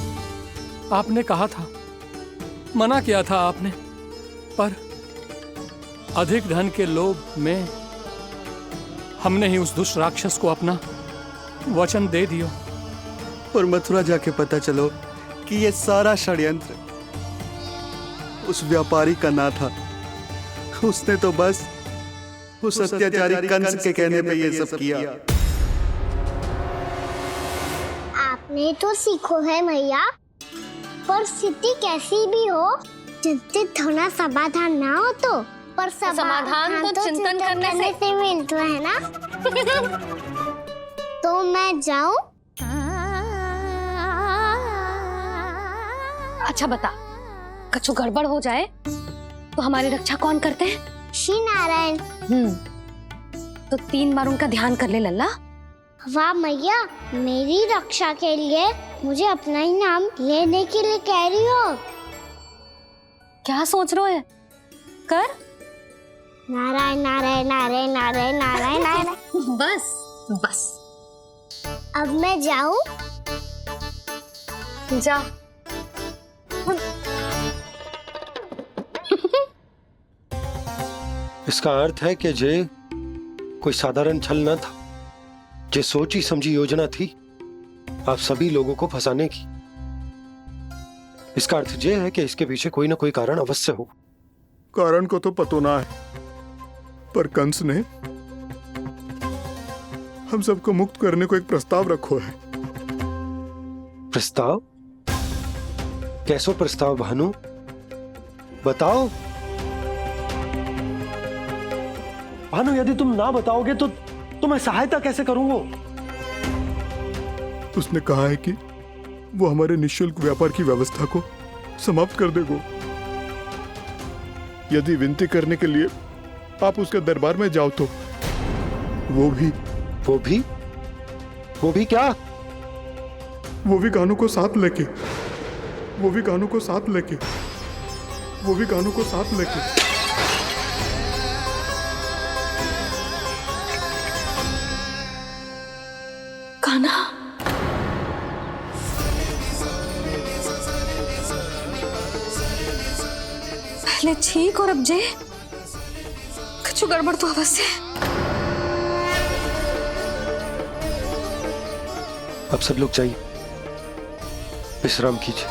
आपने कहा था, मना किया था आपने, पर अधिक धन के लोभ में हमने ही उस दुष्ट राक्षस को अपना वचन दे दिया। पर मथुरा जाके पता चलो कि ये सारा षड्यंत्र उस व्यापारी का ना था। उसने तो बस उस अत्याचारी कंस के कहने पे ये सब किया। आपने तो सीखो है मैया, पर स्थिति कैसी भी हो, चिंतित होना समाधान ना हो तो, पर समाधान तो चिंतन करने से मिलता है ना। तो मैं जाऊं? अच्छा बता, कछु गड़बड़ हो जाए तो हमारी रक्षा कौन करते हैं? श्री नारायण। तो 3 बार उनका ध्यान कर ले लल्ला। वाह मैया, मेरी रक्षा के लिए मुझे अपना ही नाम लेने के लिए कह रही हो? क्या सोच रहे हो? कर नारायण नारायण नारायण नारायण नारायण नारायण। बस बस, अब मैं जाऊं? जा। इसका अर्थ है कि जे कोई साधारण छल न था, जे सोची समझी योजना थी आप सभी लोगों को फंसाने की। इसका अर्थ ये है कि इसके पीछे कोई ना कोई कारण अवश्य हो। कारण को तो पतो ना है, पर कंस ने हम सबको मुक्त करने को एक प्रस्ताव रखो है। प्रस्ताव? कैसो प्रस्ताव भानु, बताओ। भानु, यदि तुम ना बताओगे तो मैं सहायता कैसे करूंगा? उसने कहा है कि वो हमारे निःशुल्क व्यापार की व्यवस्था को समाप्त कर देगा यदि विनती करने के लिए आप उसके दरबार में जाओ तो। वो भी क्या? वो भी कानों को साथ लेके कान्हा, पहले ठीक और अब जे कुछ गड़बड़ तो अवश्य। अब सब लोग जाइए, विश्राम कीजिए।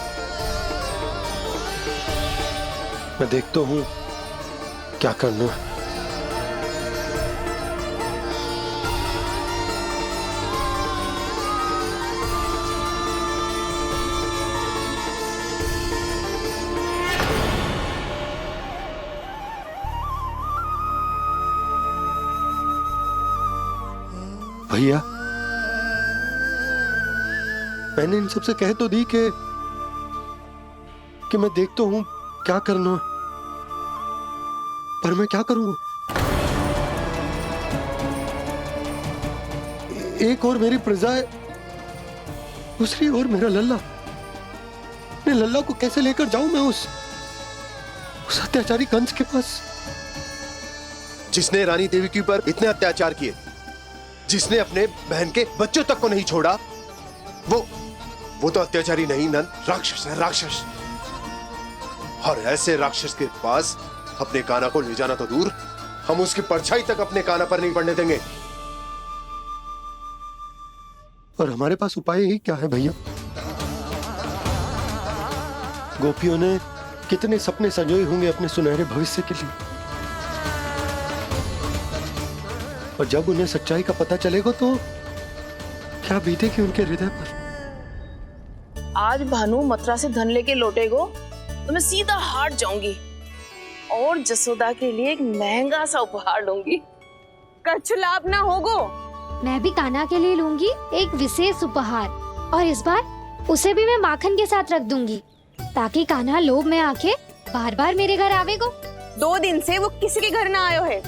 मैं देखता हूं क्या करना है। भैया, मैंने इन सबसे कह तो दी कि मैं देखता हूं क्या करना है, पर मैं क्या करूंगा? एक और मेरी प्रजा है, दूसरी ओर मेरा लल्ला। मैं लल्ला को कैसे लेकर जाऊं मैं उस अत्याचारी कंस के पास, जिसने रानी देवी के ऊपर इतने अत्याचार किए, जिसने अपने बहन के बच्चों तक को नहीं छोड़ा। वो तो अत्याचारी नहीं नंद, राक्षस है, राक्षस। और ऐसे राक्षस के पास अपने कान्हा को ले जाना तो दूर, हम उसकी परछाई तक अपने कान्हा पर नहीं पड़ने देंगे। और हमारे पास उपाय ही क्या है भैया? गोपियों ने कितने सपने संजोए होंगे अपने सुनहरे भविष्य के लिए, और जब उन्हें सच्चाई का पता चलेगा तो क्या बीतेगी उनके हृदय पर। आज भानु मथुरा से धन लेके लौटेगो तो मैं सीधा हाट जाऊंगी और जसोदा के लिए एक महंगा सा उपहार लूंगी। कछु लाभ ना होगो। मैं भी कान्हा के लिए लूंगी एक विशेष उपहार, और इस बार उसे भी मैं माखन के साथ रख दूंगी, ताकि कान्हा लोभ में आके बार बार मेरे घर आवेगो। 2 दिन से वो किसी के घर ना आयो है,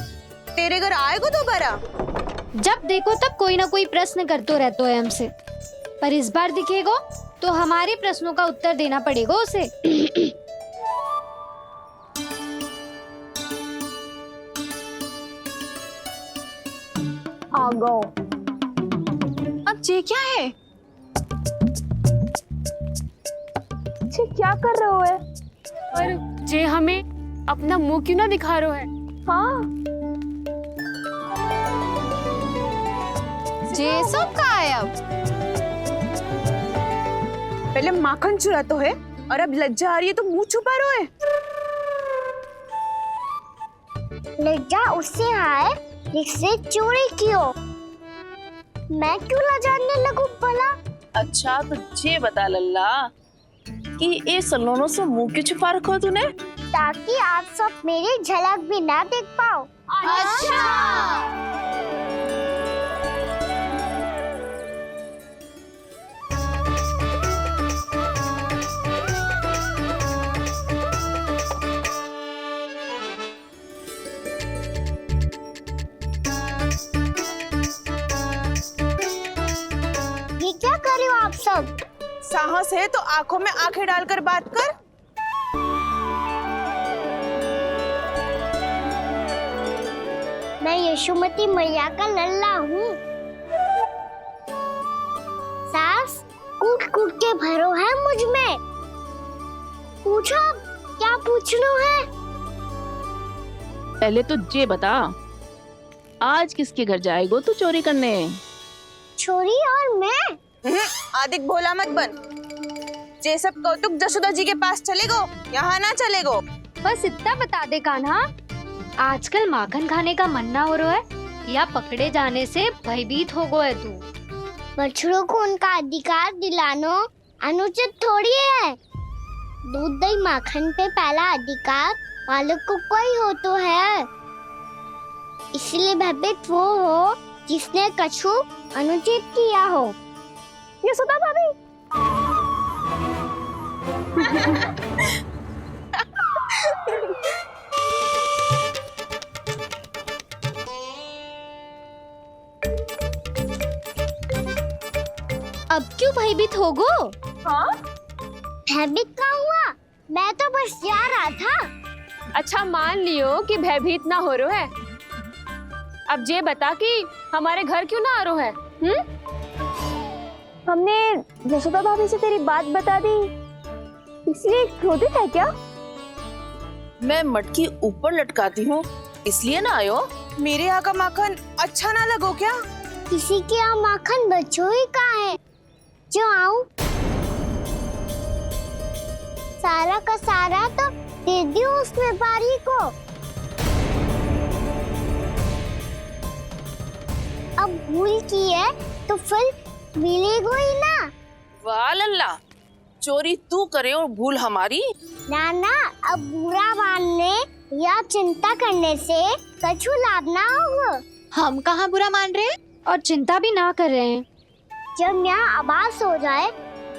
तेरे घर आएगो दोबारा? जब देखो तब कोई ना कोई प्रश्न करते रहते है हमसे, पर इस बार दिखेगो तो हमारे प्रश्नों का उत्तर देना पड़ेगा उसे। आ गो। अब जे क्या है? जे क्या कर रहे हो है? पर जे हमें अपना मुंह क्यों ना दिखा रहे है? हाँ, जे सब का है अब? पहले माखन चुरा तो है और अब लज्जा आ रही है तो मुंह छुपा रहे है। लज्जा उससे है जिससे चोरी की हो। मैं क्यों लजाने लगूं भला? अच्छा तो ये बता लल्ला कि ये सलोनों से मुंह क्यों छुपा रखो तूने? ताकि आप सब मेरी झलक भी ना देख पाओ। अच्छा। सब? साहस है तो आंखों में आंखें डालकर बात कर। मैं यशोमती मैया का लल्ला हूँ। सास कूट कूट के भरो है मुझ में। पूछो क्या पूछना है? पहले तो ये बता, आज किसके घर जाएगो तू चोरी करने? छोरी और मैं? आदिक भोला मत बन। जे सब कौतुक जशोदा जी के पास चलेगो, यहाँ ना चलेगो। बस इतना बता दे कान्हा, आजकल माखन खाने का मन ना हो रहा है या पकड़े जाने से भयभीत हो गया है तू? बछड़ों को उनका अधिकार दिलाना अनुचित थोड़ी है। दूध दही माखन पे पहला अधिकार मालिक को कोई हो तो है। इसलिए भयभीत वो हो जिसने कछु अनुचित किया हो। यशोदा भाभी। अब क्यों भयभीत हो गो? हाँ? भयभीत का हुआ? मैं तो बस जा रहा था। अच्छा मान लियो कि भयभीत ना हो रहा है। अब ये बता कि हमारे घर क्यों ना आ रहा है? हमने यशोदा भाभी से तेरी बात बता दी, इसलिए क्रोधित है क्या? मैं मटकी ऊपर लटकाती हूँ इसलिए ना आयो? मेरे यहाँ का माखन अच्छा ना लगो क्या? किसी के यहाँ माखन बच्चों ही कहाँ है जो आऊं? सारा का सारा तो दे दियो उस व्यापारी को। अब भूल की है तो फिर मिलेगो ही ना। वाह लल्ला, चोरी तू करे और भूल हमारी। नाना, अब बुरा मानने या चिंता करने से कछु लाभ ना होगा। हम कहाँ बुरा मान रहे हैं और चिंता भी ना कर रहे हैं। जब यहाँ आभास हो जाए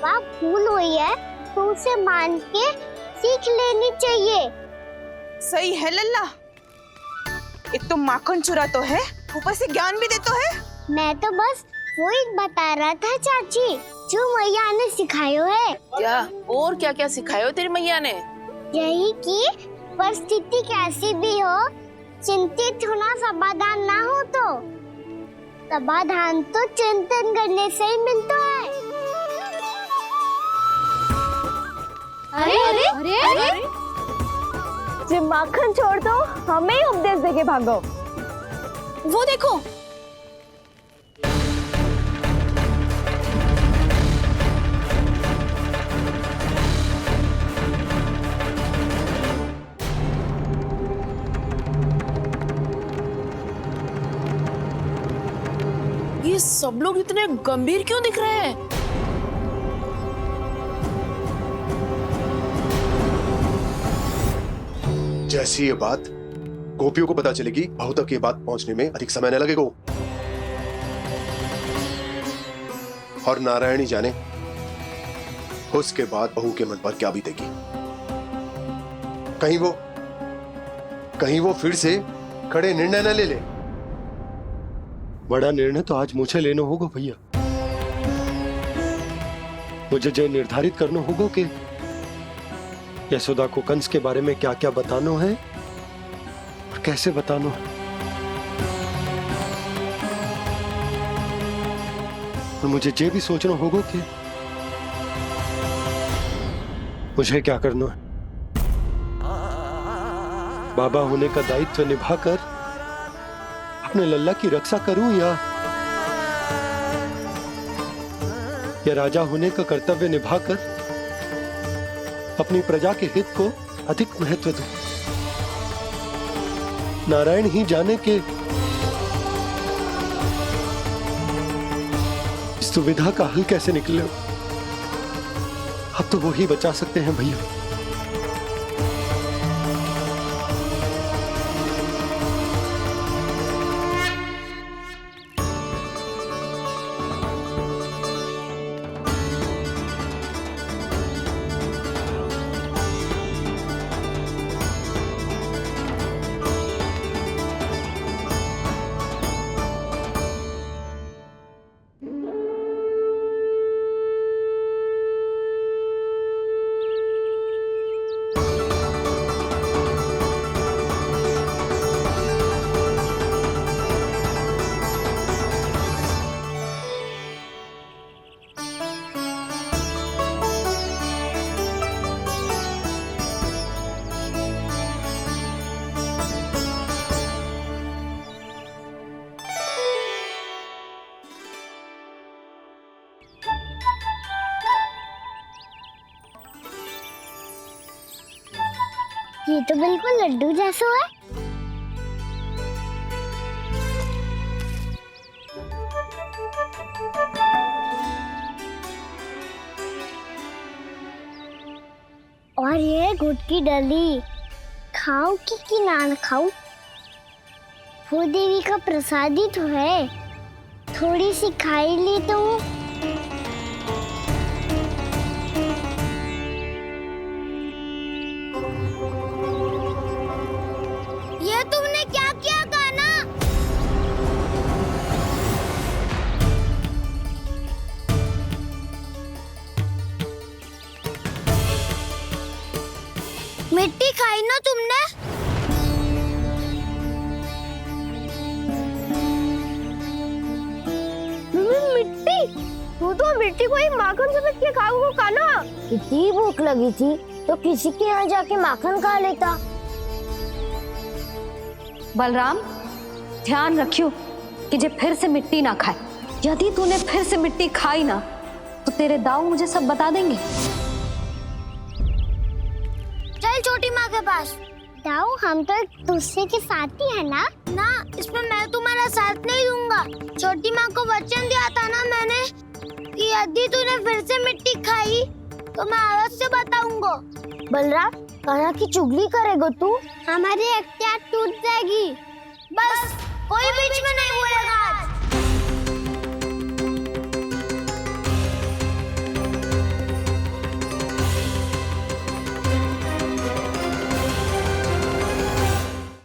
वहाँ भूल हुई है तो उसे मान के सीख लेनी चाहिए। सही है लल्ला, एक तो माखन चुरा तो है, ऊपर से ज्ञान भी दे तो है। मैं तो बस वही बता रहा था चाची जो मैया ने सिखायो है। क्या और क्या क्या सिखायो तेरी मैया ने? यही कि परिस्थिति कैसी भी हो, चिंतित होना समाधान ना हो तो समाधान तो चिंतन करने से ही मिलता है। अरे अरे अरे, अरे? जो माखन छोड़ दो, हमें ही उपदेश देके भागो। वो देखो, ये सब लोग इतने गंभीर क्यों दिख रहे हैं? जैसी ये बात गोपियों को पता चलेगी, बहू तक ये बात पहुंचने में अधिक समय न लगेगा। और नारायणी जाने उसके बाद बहू के मन पर क्या बीतेगी। कहीं वो फिर से खड़े निर्णय न ले ले। बड़ा निर्णय तो आज मुझे लेना होगा भैया। मुझे जो निर्धारित करना होगा कि यशोदा को कंस के बारे में क्या क्या बताना है और कैसे बताना है। और मुझे ये भी सोचना होगा कि मुझे क्या करना है। बाबा होने का दायित्व निभाकर अपने लल्ला की रक्षा करूं या राजा होने का कर्तव्य निभाकर अपनी प्रजा के हित को अधिक महत्व दूं। नारायण ही जाने के इस दुविधा का हल कैसे निकले। अब तो वो ही बचा सकते हैं भैया। ये तो बिल्कुल लड्डू जैसा है। और ये गुड़ की डली खाऊं कि ना खाऊं? वो देवी का प्रसाद ही तो है, थोड़ी सी खाई ली तो। ये तुमने क्या किया कान्हा? मिट्टी खाई ना तुमने? मिट्टी? तू तो मिट्टी को ही माखन से पीट के खाओगे कान्हा। इतनी भूख लगी थी तो किसी के यहाँ जाके माखन खा लेता। बलराम, ध्यान रखियो कि जे फिर से मिट्टी ना खाए। यदि तूने फिर से मिट्टी खाई ना तो तेरे दाऊ मुझे सब बता देंगे। चल छोटी माँ के पास। दाऊ, हम तो एक दूसरे के साथी है ना? ना, इसमें मैं तुम्हारा साथ नहीं दूंगा। छोटी माँ को वचन दिया था ना मैंने कि यदि तूने फिर से मिट्टी खाई तो मैं अलग से बताऊंगा। बलराम, कान्हा की चुगली करेगा तू? हमारी अख्तियार टूट जाएगी। बस कोई बीच में नहीं बोलेगा।